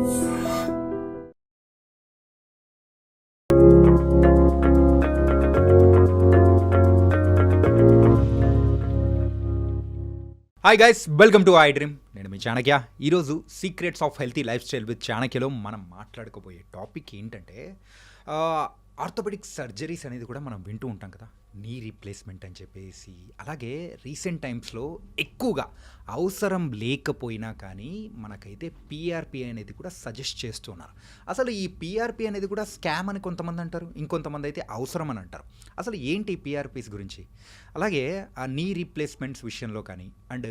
Hi guys, welcome to iDream. నేను మీ చాణక్య. ఈరోజు secrets of healthy lifestyle with చాణక్యలో మనం మాట్లాడుకోబోయే టాపిక్ ఏంటంటే ఆర్థోపెడిక్ సర్జరీస్ అనేది కూడా మనం వింటూ ఉంటాం కదా, నీ రీప్లేస్మెంట్ అని చెప్పేసి. అలాగే రీసెంట్ టైమ్స్లో ఎక్కువగా అవసరం లేకపోయినా కానీ మనకైతే పిఆర్పి అనేది కూడా సజెస్ట్ చేస్తున్నారు. అసలు ఈ పిఆర్పి అనేది కూడా స్కామ్ అని కొంతమంది అంటారు, ఇంకొంతమంది అయితే అవసరం అని అంటారు. అసలు ఏంటి పిఆర్పిస్ గురించి, అలాగే ఆ నీ రీప్లేస్మెంట్స్ విషయంలో కానీ అండ్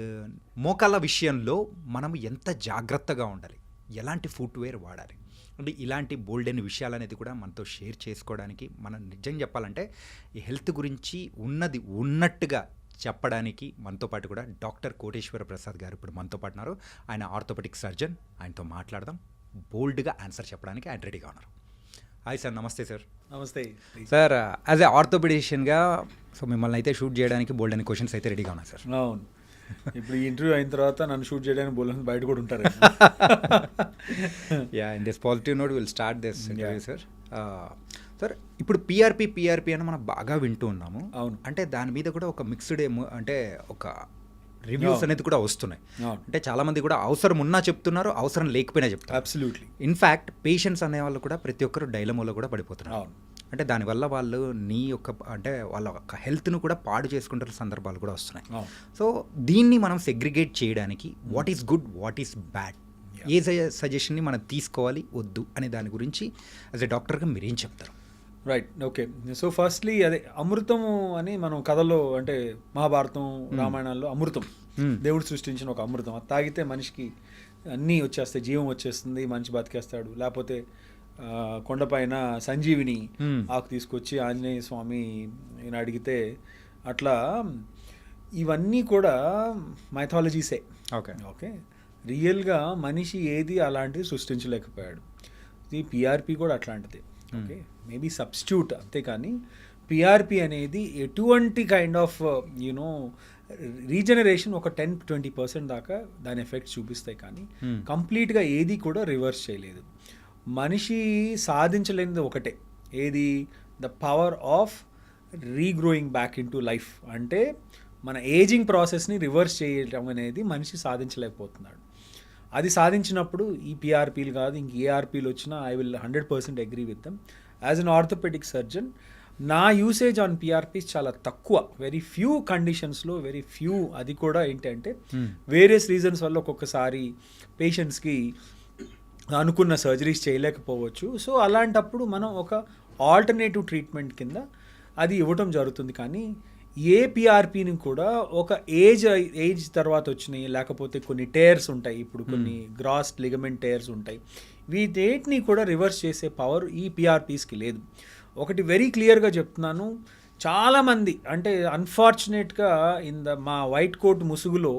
మోకాళ్ళ విషయంలో మనం ఎంత జాగ్రత్తగా ఉండాలి, ఎలాంటి ఫుట్వేర్ వాడాలి అంటే ఇలాంటి బోల్డ్ అయిన విషయాలు అనేది కూడా మనతో షేర్ చేసుకోవడానికి, మనం నిజం చెప్పాలంటే ఈ హెల్త్ గురించి ఉన్నట్టుగా చెప్పడానికి మనతో పాటు కూడా డాక్టర్ కోటేశ్వర ప్రసాద్ గారు ఇప్పుడు మనతో పాటు ఉన్నారు. ఆయన ఆర్థోపెడిక్ సర్జన్. ఆయనతో మాట్లాడదాం, బోల్డ్గా ఆన్సర్ చెప్పడానికి ఆయన రెడీగా ఉన్నారు. Hi sir. నమస్తే సార్. నమస్తే సార్. యాజ్ ఏ ఆర్థోపెడిషియన్గా సో మిమ్మల్ని అయితే షూట్ చేయడానికి బోల్డ్ అయిన క్వశ్చన్స్ అయితే రెడీగా ఉన్నాయి సార్. అవును, ఇప్పుడు ఈ ఇంటర్వ్యూ అయిన తర్వాత నన్ను షూట్ చేయడానికి బోల్డ్ బయట కూడా ఉంటారు. Yeah, in this positive note will start this interview sir. Sir, ఇప్పుడు పిఆర్పి అని మనం బాగా వింటూ ఉన్నాము. అవును, అంటే దాని మీద కూడా ఒక మిక్స్డ్ అంటే ఒక రివ్యూస్ అనేది కూడా వస్తున్నాయి. అంటే చాలామంది కూడా అవసరం ఉన్నా చెప్తున్నారు, అవసరం లేకపోయినా చెప్తారు. అబ్సల్యూట్లీ. ఇన్ఫ్యాక్ట్ పేషెంట్స్ అనేవాళ్ళు కూడా ప్రతి ఒక్కరు డైలమోలో కూడా పడిపోతున్నారు. అవును, అంటే దానివల్ల వాళ్ళు నీ యొక్క అంటే వాళ్ళ యొక్క హెల్త్ను కూడా పాడు చేసుకుంటున్న సందర్భాలు కూడా వస్తున్నాయి. సో దీన్ని మనం సెగ్రిగేట్ చేయడానికి what is good, what is bad, ఏ సజెషన్ని మనం తీసుకోవాలి వద్దు అనే దాని గురించి యాజ్ ఎ డాక్టర్గా మీరేం చెప్తారు? Right, okay. సో ఫస్ట్లీ అదే అమృతము అని మనం కథలో అంటే మహాభారతం రామాయణాల్లో అమృతం, దేవుడు సృష్టించిన ఒక అమృతం. అది తాగితే మనిషికి అన్నీ వచ్చేస్తాయి, జీవం వచ్చేస్తుంది, మనిషి బతికేస్తాడు. లేకపోతే కొండపైన సంజీవిని ఆకు తీసుకొచ్చి ఆంజనేయ స్వామి ఈయన అడిగితే అట్లా ఇవన్నీ కూడా మైథాలజీసే. ఓకే ఓకే, రియల్గా మనిషి ఏది అలాంటిది సృష్టించలేకపోయాడు. ఈ పిఆర్పి కూడా అట్లాంటిది. ఓకే, మేబీ సబ్స్టిట్యూట్ అంతేకాని పిఆర్పి అనేది ఎటువంటి కైండ్ ఆఫ్ యూనో రీజనరేషన్ ఒక 10-20% దాకా దాని ఎఫెక్ట్స్ చూపిస్తాయి, కానీ కంప్లీట్గా ఏది కూడా రివర్స్ చేయలేదు. మనిషి సాధించలేనిది ఒకటే, ఏది? The power of regrowing back into life. అంటే మన ఏజింగ్ ప్రాసెస్ని రివర్స్ చేయడం అనేది మనిషి సాధించలేకపోతున్నాడు. అది సాధించినప్పుడు ఈ పిఆర్పీలు కాదు, ఇంక ఏఆర్పీలు వచ్చినా I will 100% agree with them. As an orthopaedic surgeon నా యూసేజ్ ఆన్ పిఆర్పీస్ చాలా తక్కువ, వెరీ ఫ్యూ కండిషన్స్లో, వెరీ ఫ్యూ. అది కూడా ఏంటంటే వేరియస్ రీజన్స్ వల్ల ఒక్కొక్కసారి పేషెంట్స్కి అనుకున్న సర్జరీస్ చేయలేకపోవచ్చు. సో అలాంటప్పుడు మనం ఒక ఆల్టర్నేటివ్ ట్రీట్మెంట్ కింద అది ఇవ్వటం జరుగుతుంది. కానీ ఏ పిఆర్పీని కూడా ఒక ఏజ్ తర్వాత వచ్చినాయి, లేకపోతే కొన్ని టేర్స్ ఉంటాయి, ఇప్పుడు కొన్ని గ్రాస్ లిగమెంట్ టేర్స్ ఉంటాయి, వీటిని కూడా రివర్స్ చేసే పవర్ ఈ పిఆర్పీస్కి లేదు. ఒకటి వెరీ క్లియర్గా చెప్తున్నాను, చాలామంది అంటే అన్ఫార్చునేట్గా మా వైట్ కోట్ ముసుగులో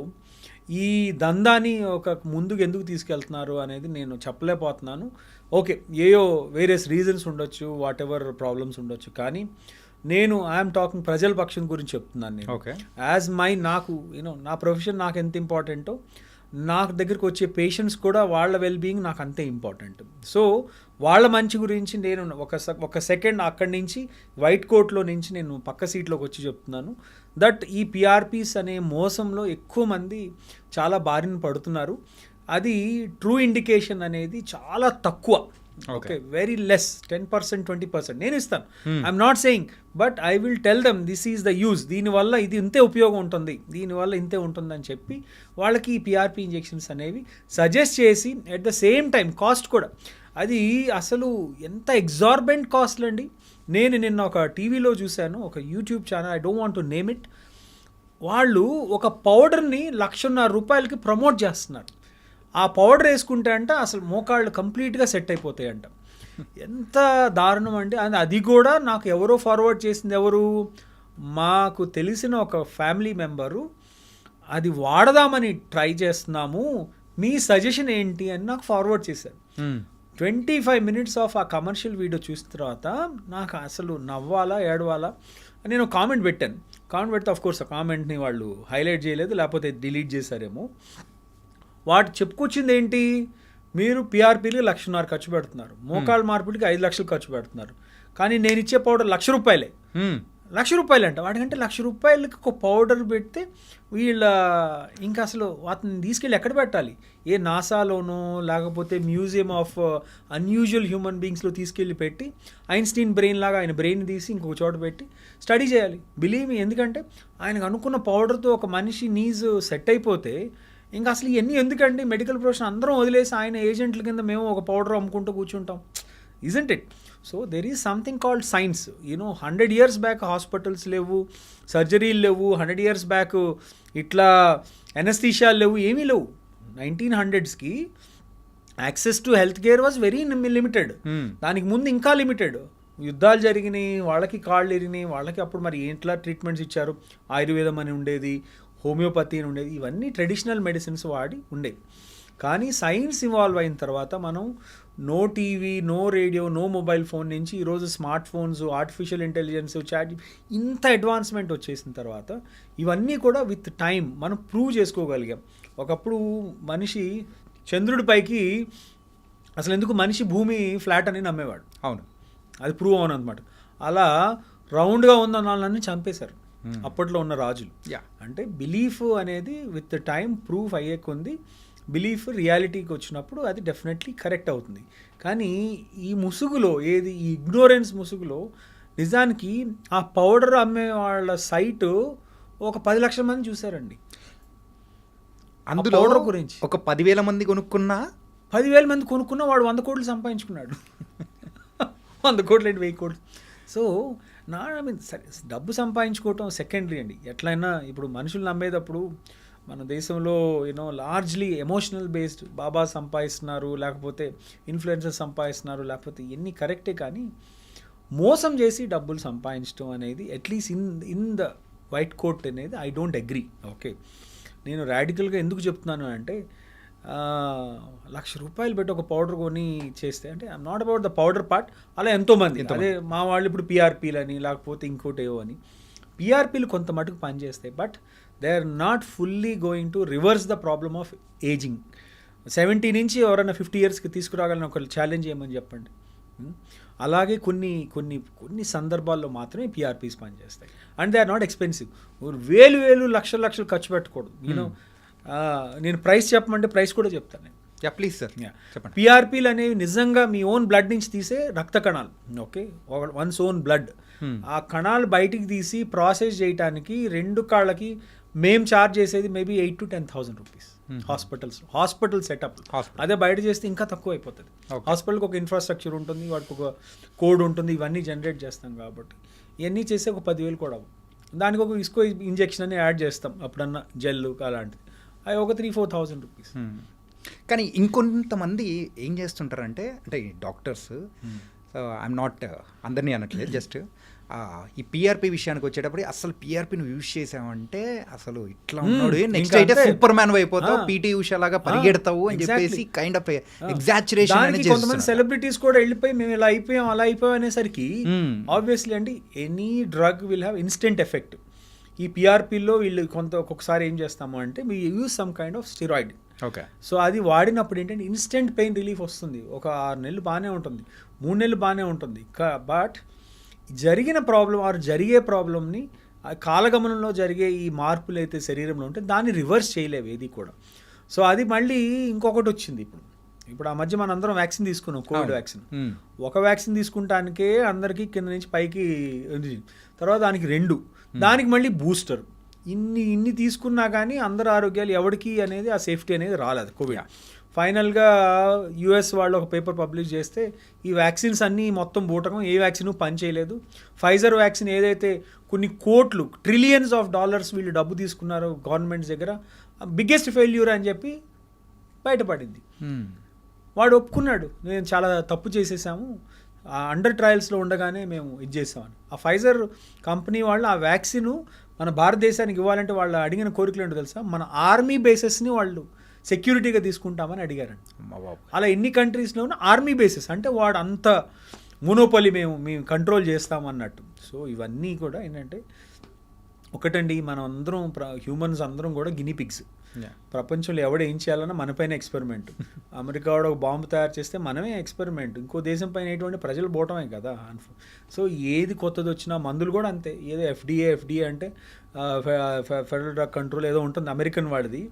ఈ దందాన్ని ఒక ముందుకు ఎందుకు తీసుకెళ్తున్నారు అనేది నేను చెప్పలేకపోతున్నాను. ఓకే, ఏయో వేరియస్ రీజన్స్ ఉండొచ్చు, వాట్ ఎవర్ ప్రాబ్లమ్స్ ఉండొచ్చు, కానీ నేను ఐఎమ్ టాకింగ్ ప్రజల పక్షం గురించి చెప్తున్నాను. నేను యాజ్ నాకు నా ప్రొఫెషన్ నాకు ఎంత ఇంపార్టెంటో, నాకు దగ్గరికి వచ్చే పేషెంట్స్ కూడా వాళ్ళ వెల్బీయింగ్ నాకు అంతే ఇంపార్టెంట్. సో వాళ్ళ మంచి గురించి నేను ఒక సెకండ్ అక్కడి నుంచి వైట్ కోట్లో నుంచి నేను పక్క సీట్లోకి వచ్చి చెప్తున్నాను దట్ ఈ పిఆర్పీస్ అనే మోసంలో ఎక్కువ మంది చాలా బారిన పడుతున్నారు. అది ట్రూ ఇండికేషన్ అనేది చాలా తక్కువ. ఓకే, వెరీ లెస్, 10%, 20% నేను ఇస్తాను. I'm not saying, but I will tell them this is the use, దీనివల్ల ఇది ఇంతే ఉపయోగం ఉంటుంది, దీనివల్ల ఇంతే ఉంటుంది అని చెప్పి వాళ్ళకి ఈ పిఆర్పి ఇంజెక్షన్స్ అనేవి సజెస్ట్ చేసి, at the same time cost కూడా అది అసలు ఎంత ఎగ్జార్బెంట్ కాస్ట్లు అండి. నేను నిన్న ఒక టీవీలో చూశాను, ఒక YouTube channel, I don't want to name it, వాళ్ళు ఒక పౌడర్ని ₹1,50,000 ప్రమోట్ చేస్తున్నారు. ఆ పౌడర్ వేసుకుంటే అంట అసలు మోకాళ్ళు కంప్లీట్గా సెట్ అయిపోతాయంట. ఎంత దారుణం అండి. అది కూడా నాకు ఎవరో ఫార్వర్డ్ చేసింది, ఎవరు? మాకు తెలిసిన ఒక ఫ్యామిలీ మెంబరు, అది వాడదామని ట్రై చేస్తున్నాము, మీ సజెషన్ ఏంటి అని నాకు ఫార్వర్డ్ చేశారు. 25 minutes ఆఫ్ ఆ కమర్షియల్ వీడియో చూసిన తర్వాత నాకు అసలు నవ్వాలా ఏడవాలా నేను కామెంట్ పెట్టాను. కామెంట్ పెడితే ఆఫ్కోర్స్ ఆ కామెంట్ని వాళ్ళు హైలైట్ చేయలేదు, లేకపోతే డిలీట్ చేశారేమో. వాటి చెప్పుకొచ్చింది ఏంటి? మీరు పిఆర్పీలకి 1,50,000 ఖర్చు పెడుతున్నారు, మోకాళ్ళ మార్పిడికి 5 లక్షలు ఖర్చు పెడుతున్నారు, కానీ నేను ఇచ్చే పౌడర్ ₹1,00,000. ₹1,00,000 అంట. వాటికంటే ₹1,00,000కి ఒక పౌడర్ పెడితే వీళ్ళ ఇంకా అసలు వాటిని తీసుకెళ్ళి ఎక్కడ పెట్టాలి? ఏ నాసాలోనో లేకపోతే మ్యూజియం ఆఫ్ అన్యూజువల్ హ్యూమన్ బీయింగ్స్లో తీసుకెళ్ళి పెట్టి ఐన్స్టీన్ బ్రెయిన్ లాగా ఆయన బ్రెయిన్ తీసి ఇంకొక చోట పెట్టి స్టడీ చేయాలి. బిలీవ్ మీ, ఎందుకంటే ఆయనకు అనుకున్న పౌడర్తో ఒక మనిషి నీజ్ సెట్ అయిపోతే ఇంకా అసలు ఇవన్నీ ఎందుకండి? మెడికల్ ప్రొఫెషన్ అందరం వదిలేసి ఆయన ఏజెంట్ల కింద మేము ఒక పౌడర్ అమ్ముకుంటూ కూర్చుంటాం. Isn't it? So there is something called science. 100 years back hospitals లేవు, సర్జరీలు లేవు, 100 years బ్యాక్ ఇట్లా ఎనస్థీషియాలు లేవు, ఏమీ లేవు. 1900sకి access to health care was very limited. దానికి ముందు ఇంకా లిమిటెడ్. యుద్ధాలు జరిగినాయి, వాళ్ళకి కాళ్ళు ఎరిగినాయి, వాళ్ళకి అప్పుడు మరి ఎట్లా ట్రీట్మెంట్స్ ఇచ్చారు? ఆయుర్వేదం అని ఉండేది, హోమియోపతి అని ఉండేది, ఇవన్నీ ట్రెడిషనల్ మెడిసిన్స్ వాడి ఉండేవి. కానీ సైన్స్ ఇవాల్వ్ అయిన తర్వాత మనం no TV, no radio, no mobile phone నుంచి ఈరోజు smart phones, artificial intelligence, chat, ఇంత అడ్వాన్స్మెంట్ వచ్చేసిన తర్వాత ఇవన్నీ కూడా విత్ టైం మనం ప్రూవ్ చేసుకోగలిగాం. ఒకప్పుడు మనిషి చంద్రుడి పైకి అసలు ఎందుకు మనిషి భూమి ఫ్లాట్ అని నమ్మేవాడు. అవును, అది ప్రూవ్ అవును అనమాట. అలా రౌండ్గా ఉన్న వాళ్ళని చంపేశారు అప్పట్లో ఉన్న రాజులు. అంటే బిలీఫ్ అనేది విత్ టైం ప్రూఫ్ అయ్యే కొంది బిలీఫ్ రియాలిటీకి వచ్చినప్పుడు అది డెఫినెట్లీ కరెక్ట్ అవుతుంది. కానీ ఈ ముసుగులో ఈ ఇగ్నోరెన్స్ ముసుగులో నిజానికి ఆ పౌడర్ అమ్మే వాళ్ళ సైటు ఒక 10 లక్షల మంది చూశారండి. అందులో పౌడర్ గురించి ఒక 10,000 మంది కొనుక్కున్నా 10,000 మంది కొనుక్కున్నా వాడు 100 కోట్లు సంపాదించుకున్నాడు. 100 కోట్లు ఏంటి, 1000 కోట్లు. సో సరే, డబ్బు సంపాదించుకోవటం సెకండరీ అండి. ఎట్లయినా ఇప్పుడు మనుషులు నమ్మేటప్పుడు మన దేశంలో లార్జ్లీ ఎమోషనల్ బేస్డ్ బాబా సంపాదిస్తున్నారు, లేకపోతే ఇన్ఫ్లుయెన్సర్స్ సంపాదిస్తున్నారు, లేకపోతే ఇవన్నీ కరెక్టే. కానీ మోసం చేసి డబ్బులు సంపాదించడం అనేది at least in the white coat అనేది ఐ డోంట్ అగ్రీ. ఓకే, నేను రాడికల్గా ఎందుకు చెప్తున్నాను అంటే ₹1,00,000 పెట్టి ఒక పౌడర్ కొని చేస్తే, అంటే I'm not about the powder part. అలా ఎంతోమంది అదే మా వాళ్ళు ఇప్పుడు పిఆర్పీలు అని లేకపోతే ఇంకోటి ఏవో అని పిఆర్పీలు కొంత మటుకు పనిచేస్తాయి. But they are not fully going to reverse the problem of ageing. 70 నుంచి ఎవరైనా 50 yearsకి తీసుకురాగలని ఒక ఛాలెంజ్ చేయమని చెప్పండి. అలాగే కొన్ని కొన్ని కొన్ని సందర్భాల్లో మాత్రమే పిఆర్పీస్ పనిచేస్తాయి. And they are not expensive. వేలు లక్షలు ఖర్చు పెట్టకూడదు. నేను ప్రైస్ చెప్పమంటే ప్రైస్ కూడా చెప్తాను నేను. ప్లీజ్ సార్ చెప్పండి. పిఆర్పీలు అనేవి నిజంగా మీ ఓన్ బ్లడ్ నుంచి తీసే రక్త కణాలు. Okay, once own blood. ఆ కణాలు బయటికి తీసి ప్రాసెస్ చేయడానికి 2 కాళ్ళకి మేము ఛార్జ్ చేసేది maybe 8,000 to 10,000 rupees hospital setup. అదే బయట చేస్తే ఇంకా తక్కువ అయిపోతుంది. హాస్పిటల్కి ఒక ఇన్ఫ్రాస్ట్రక్చర్ ఉంటుంది, వాటికి ఒక కోడ్ ఉంటుంది, ఇవన్నీ జనరేట్ చేస్తాం కాబట్టి ఇవన్నీ చేస్తే ఒక 10,000 కూడా అవ్వదు. దానికి ఒక ఇస్కో ఇంజెక్షన్ అని యాడ్ చేస్తాం అప్పుడన్నా, జెల్లు అలాంటిది, అవి ఒక 3,000-4,000 రూపీస్. కానీ ఇంకొంతమంది ఏం చేస్తుంటారంటే, అంటే ఈ డాక్టర్స్, ఐఎమ్ నాట్ అందరినీ అనట్లేదు, జస్ట్ ఈ పిఆర్పి విషయానికి వచ్చేటప్పుడు అసలు పిఆర్పి నువ్వు యూజ్ చేసావంటే అసలు ఇట్లా ఉన్నాడు, నెక్స్ట్ అయితే సూపర్ మ్యాన్ అయిపోతావు, పీటీ ఉషా లాగా పరిగెడతావు అని చెప్పేసి కైండ్ ఆఫ్ ఎగ్జాచురేషన్ అనేది. కొంతమంది సెలబ్రిటీస్ కూడా వెళ్ళిపోయి మేము ఇలా అయిపోయాం అలా అయిపోయాం అనేసరికి ఆబ్వియస్లీ అండి any drug will have instant effect. ఈ పిఆర్పిలో వీళ్ళు ఒక్కొక్కసారి ఏం చేస్తాము అంటే we use some kind of steroid. Okay, so అది వాడినప్పుడు ఏంటంటే ఇన్స్టెంట్ పెయిన్ రిలీఫ్ వస్తుంది. ఒక 6 నెలలు బాగానే ఉంటుంది, 3 నెలలు బాగానే ఉంటుంది. బట్ జరిగిన ప్రాబ్లం ఆర్ జరిగే ప్రాబ్లమ్ని కాలగమనంలో జరిగే ఈ మార్పులు అయితే శరీరంలో ఉంటే దాన్ని రివర్స్ చేయలేవు ఏది కూడా. సో అది మళ్ళీ ఇంకొకటి వచ్చింది. ఇప్పుడు ఆ మధ్య మన అందరం వ్యాక్సిన్ తీసుకున్నాం, కోవిడ్ వ్యాక్సిన్. ఒక వ్యాక్సిన్ తీసుకుంటానికే అందరికీ కింద నుంచి పైకి, తర్వాత దానికి 2, దానికి మళ్ళీ బూస్టర్. ఇన్ని తీసుకున్నా కానీ అందరి ఆరోగ్యాలు ఎవరికి అనేది ఆ సేఫ్టీ అనేది రాలేదు కోవిడ్. ఫైనల్గా యుఎస్ వాళ్ళు ఒక పేపర్ పబ్లిష్ చేస్తే ఈ వ్యాక్సిన్స్ అన్నీ మొత్తం బూటకం, ఏ వ్యాక్సిన్ పని చేయలేదు. ఫైజర్ వ్యాక్సిన్ ఏదైతే కొన్ని కోట్లు $trillions వీళ్ళు డబ్బు తీసుకున్నారో గవర్నమెంట్స్ దగ్గర, బిగ్గెస్ట్ ఫెయిల్యూర్ అని చెప్పి బయటపడింది. వాడు ఒప్పుకున్నాడు, నేను చాలా తప్పు చేసేసాము, అండర్ ట్రయల్స్లో ఉండగానే మేము ఇది చేసామని. ఆ ఫైజర్ కంపెనీ వాళ్ళు ఆ వ్యాక్సిన్ మన భారతదేశానికి ఇవ్వాలంటే వాళ్ళు అడిగిన కోరికలు ఏంటో తెలుసా, మన ఆర్మీ బేసెస్ని వాళ్ళు సెక్యూరిటీగా తీసుకుంటామని అడిగారండి. అలా ఎన్ని కంట్రీస్లో ఉన్న ఆర్మీ బేసెస్, అంటే వాడు అంత మోనోపలి మేము కంట్రోల్ చేస్తామన్నట్టు. సో ఇవన్నీ కూడా ఏంటంటే ఒకటండి, మనం అందరం హ్యూమన్స్ అందరం కూడా గినీ పిగ్స్. ప్రపంచంలో ఎవడు ఏం చేయాలన్నా మనపైన ఎక్స్పెరిమెంట్. అమెరికా వాడు ఒక బాంబు తయారు చేస్తే మనమే ఎక్స్పెరిమెంట్. ఇంకో దేశం పైన ఎటువంటి ప్రజలు పోవటమే కదా. సో ఏది కొత్తది వచ్చినా మందులు కూడా అంతే. ఏదో ఎఫ్డిఏ అంటే ఫెడరల్ డ్రగ్ కంట్రోల్ ఏదో ఉంటుంది అమెరికన్ వాడిది.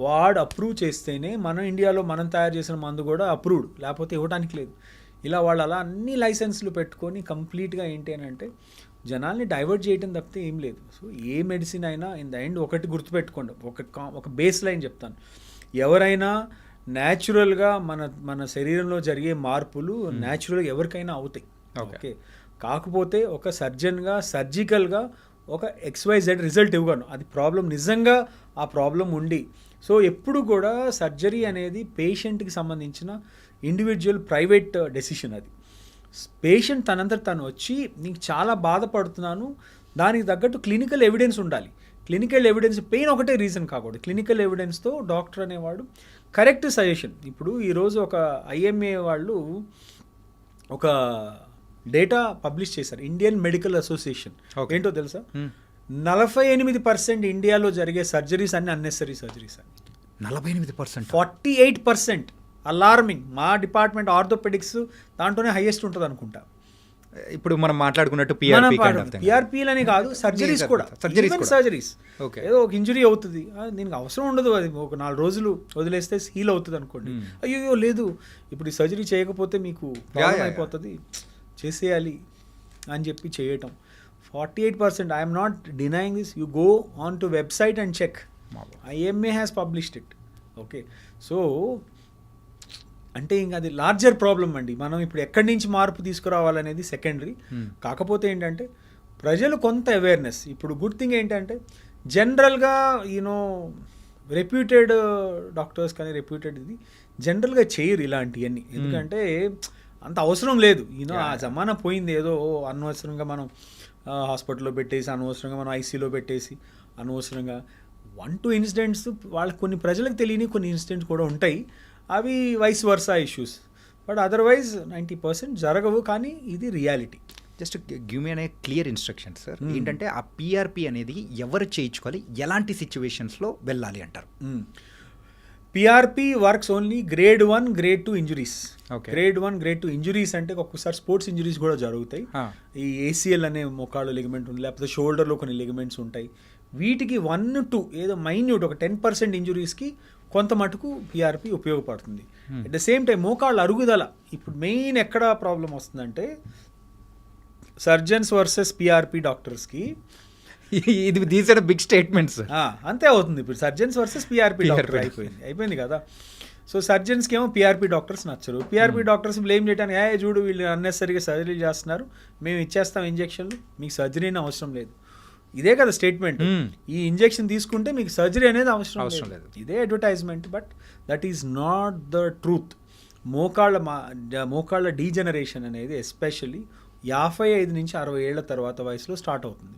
వాడు అప్రూవ్ చేస్తేనే మనం ఇండియాలో మనం తయారు చేసిన మందు కూడా అప్రూవ్డ్, లేకపోతే ఇవ్వడానికి లేదు. ఇలా వాళ్ళు అలా అన్ని లైసెన్స్లు పెట్టుకొని కంప్లీట్గా ఏంటి అని అంటే జనాల్ని డైవర్ట్ చేయడం తప్పితే ఏం లేదు. సో ఏ మెడిసిన్ అయినా ఇన్ ద ఎండ్ ఒకటి గుర్తుపెట్టుకోండి, ఒక బేస్ లైన్ చెప్తాను. ఎవరైనా న్యాచురల్గా మన శరీరంలో జరిగే మార్పులు న్యాచురల్గా ఎవరికైనా అవుతాయి. ఓకే, కాకపోతే ఒక సర్జన్గా సర్జికల్గా ఒక XYZ రిజల్ట్ ఇవ్వగలను. అది ప్రాబ్లం నిజంగా ఆ ప్రాబ్లం ఉండి. సో ఎప్పుడు కూడా సర్జరీ అనేది పేషెంట్కి సంబంధించిన ఇండివిజువల్ ప్రైవేట్ డెసిషన్. అది పేషెంట్ తనంతట తను వచ్చి నీకు చాలా బాధపడుతున్నాను, దానికి తగ్గట్టు క్లినికల్ ఎవిడెన్స్ ఉండాలి. క్లినికల్ ఎవిడెన్స్, పెయిన్ ఒకటే రీజన్ కాకూడదు. క్లినికల్ ఎవిడెన్స్తో డాక్టర్ అనేవాడు కరెక్ట్ సజెషన్. ఇప్పుడు ఈరోజు ఒక IMA వాళ్ళు ఒక డేటా పబ్లిష్ చేశారు, ఇండియన్ మెడికల్ అసోసియేషన్. ఏంటో తెలుసా? 48% ఇండియాలో జరిగే సర్జరీస్ అన్ని అన్నెసరీ సర్జరీస్ అని. 48%, 48%. అలార్మింగ్. మా డిపార్ట్మెంట్ ఆర్థోపెడిక్స్ దాంట్లోనే హైయెస్ట్ ఉంటుంది అనుకుంటా. ఇప్పుడు మనం మాట్లాడుకున్నట్టు పిఆర్పీలని కాదు, సర్జరీస్ కూడా. సర్జరీస్ ఏదో ఒక ఇంజరీ అవుతుంది, దీనికి అవసరం ఉండదు, అది ఒక 4 రోజులు వదిలేస్తే హీల్ అవుతుంది అనుకోండి. అయ్యో లేదు, ఇప్పుడు ఈ సర్జరీ చేయకపోతే మీకు ప్రాబ్లం అయిపోతుంది, చేసేయాలి అని చెప్పి చేయటం. 48%. I'm not denying this. You go on to website and check. IMA has published it. Okay, so అంటే ఇంకా అది లార్జర్ ప్రాబ్లం అండి. మనం ఇప్పుడు ఎక్కడి నుంచి మార్పు తీసుకురావాలనేది సెకండరీ. కాకపోతే ఏంటంటే ప్రజలు కొంత అవేర్నెస్. ఇప్పుడు గుడ్ థింగ్ ఏంటంటే జనరల్గా రెప్యూటెడ్ డాక్టర్స్ కానీ రెప్యూటెడ్ ఇది జనరల్గా చేయరు ఇలాంటివన్నీ. ఎందుకంటే అంత అవసరం లేదు. ఆ జమానా పోయింది. ఏదో అనవసరంగా మనం హాస్పిటల్లో పెట్టేసి, అనవసరంగా మనం ICలో పెట్టేసి, అనవసరంగా 1-2 ఇన్సిడెంట్స్ వాళ్ళకి, కొన్ని ప్రజలకు తెలియని కొన్ని ఇన్సిడెంట్స్ కూడా ఉంటాయి. అవి vice versa issues. But otherwise 90% జరగవు. కానీ ఇది రియాలిటీ. జస్ట్ గివ్ మీ అనే క్లియర్ ఇన్స్ట్రక్షన్ సార్. ఏంటంటే ఆ PRP అనేది ఎవరు చేయించుకోవాలి, ఎలాంటి సిచ్యువేషన్స్లో వెళ్ళాలి అంటారు? PRP works only grade 1, grade 2 injuries. Grade 1, grade 2 injuries అంటే ఒక్కొక్కసారి స్పోర్ట్స్ ఇంజురీస్ కూడా జరుగుతాయి. ఈ ACL అనే మోకాళ్ళు లిగమెంట్ ఉంది, లేకపోతే షోల్డర్లో కొన్ని లిగమెంట్స్ ఉంటాయి. వీటికి 1-2 ఏదో మైన్యూట్ ఒక 10% ఇంజురీస్కి కొంత మటుకు PRP ఉపయోగపడుతుంది. అట్ ద సేమ్ టైం మోకాళ్ళ అరుగుదల, ఇప్పుడు మెయిన్ ఎక్కడ ప్రాబ్లం వస్తుందంటే సర్జన్స్ వర్సెస్ PRP డాక్టర్స్కి ఇది దీస్ ఆర్ బిగ్ స్టేట్మెంట్స్. అంతే అవుతుంది. ఇప్పుడు సర్జన్స్ వర్సెస్ PRP డాక్టర్ అయిపోయింది కదా. సో సర్జన్స్కి ఏమో PRP డాక్టర్స్ నచ్చరు. PRP డాక్టర్స్ బ్లేమ్ చేయడానికి, చూడు వీళ్ళు అన్నెసరిగా సర్జరీ చేస్తున్నారు, మేము ఇచ్చేస్తాం ఇంజెక్షన్లు, మీకు సర్జరీ అవసరం లేదు. ఇదే కదా స్టేట్మెంట్. ఈ ఇంజెక్షన్ తీసుకుంటే మీకు సర్జరీ అనేది అవసరం లేదు. ఇదే advertisement. But that is not the truth. మోకాళ్ళ డీజనరేషన్ అనేది ఎస్పెషల్లీ 55 నుంచి 60 ఏళ్ల తర్వాత వయసులో స్టార్ట్ అవుతుంది.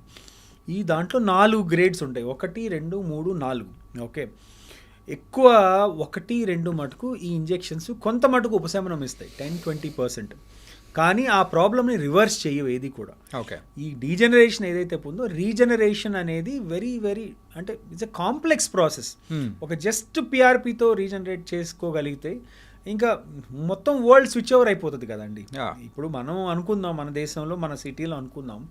ఈ దాంట్లో 4 గ్రేడ్స్ ఉంటాయి, 1, 2, 3, 4. ఓకే, ఎక్కువ 1, 2 మటుకు ఈ ఇంజెక్షన్స్ కొంత మటుకు ఉపశమనం ఇస్తాయి, 10-20%. కానీ ఆ ప్రాబ్లమ్ని రివర్స్ చేయవు ఏది కూడా. ఓకే, ఈ డీజనరేషన్ ఏదైతే ఉందో, రీజనరేషన్ అనేది వెరీ వెరీ అంటే ఇట్స్ ఎ కాంప్లెక్స్ ప్రాసెస్. ఒక జస్ట్ PRPతో రీజనరేట్ చేసుకోగలిగితే ఇంకా మొత్తం వరల్డ్ స్విచ్ ఓవర్ అయిపోతుంది కదండి. ఇప్పుడు మనం అనుకుందాం, మన దేశంలో మన సిటీలో అనుకుందాం,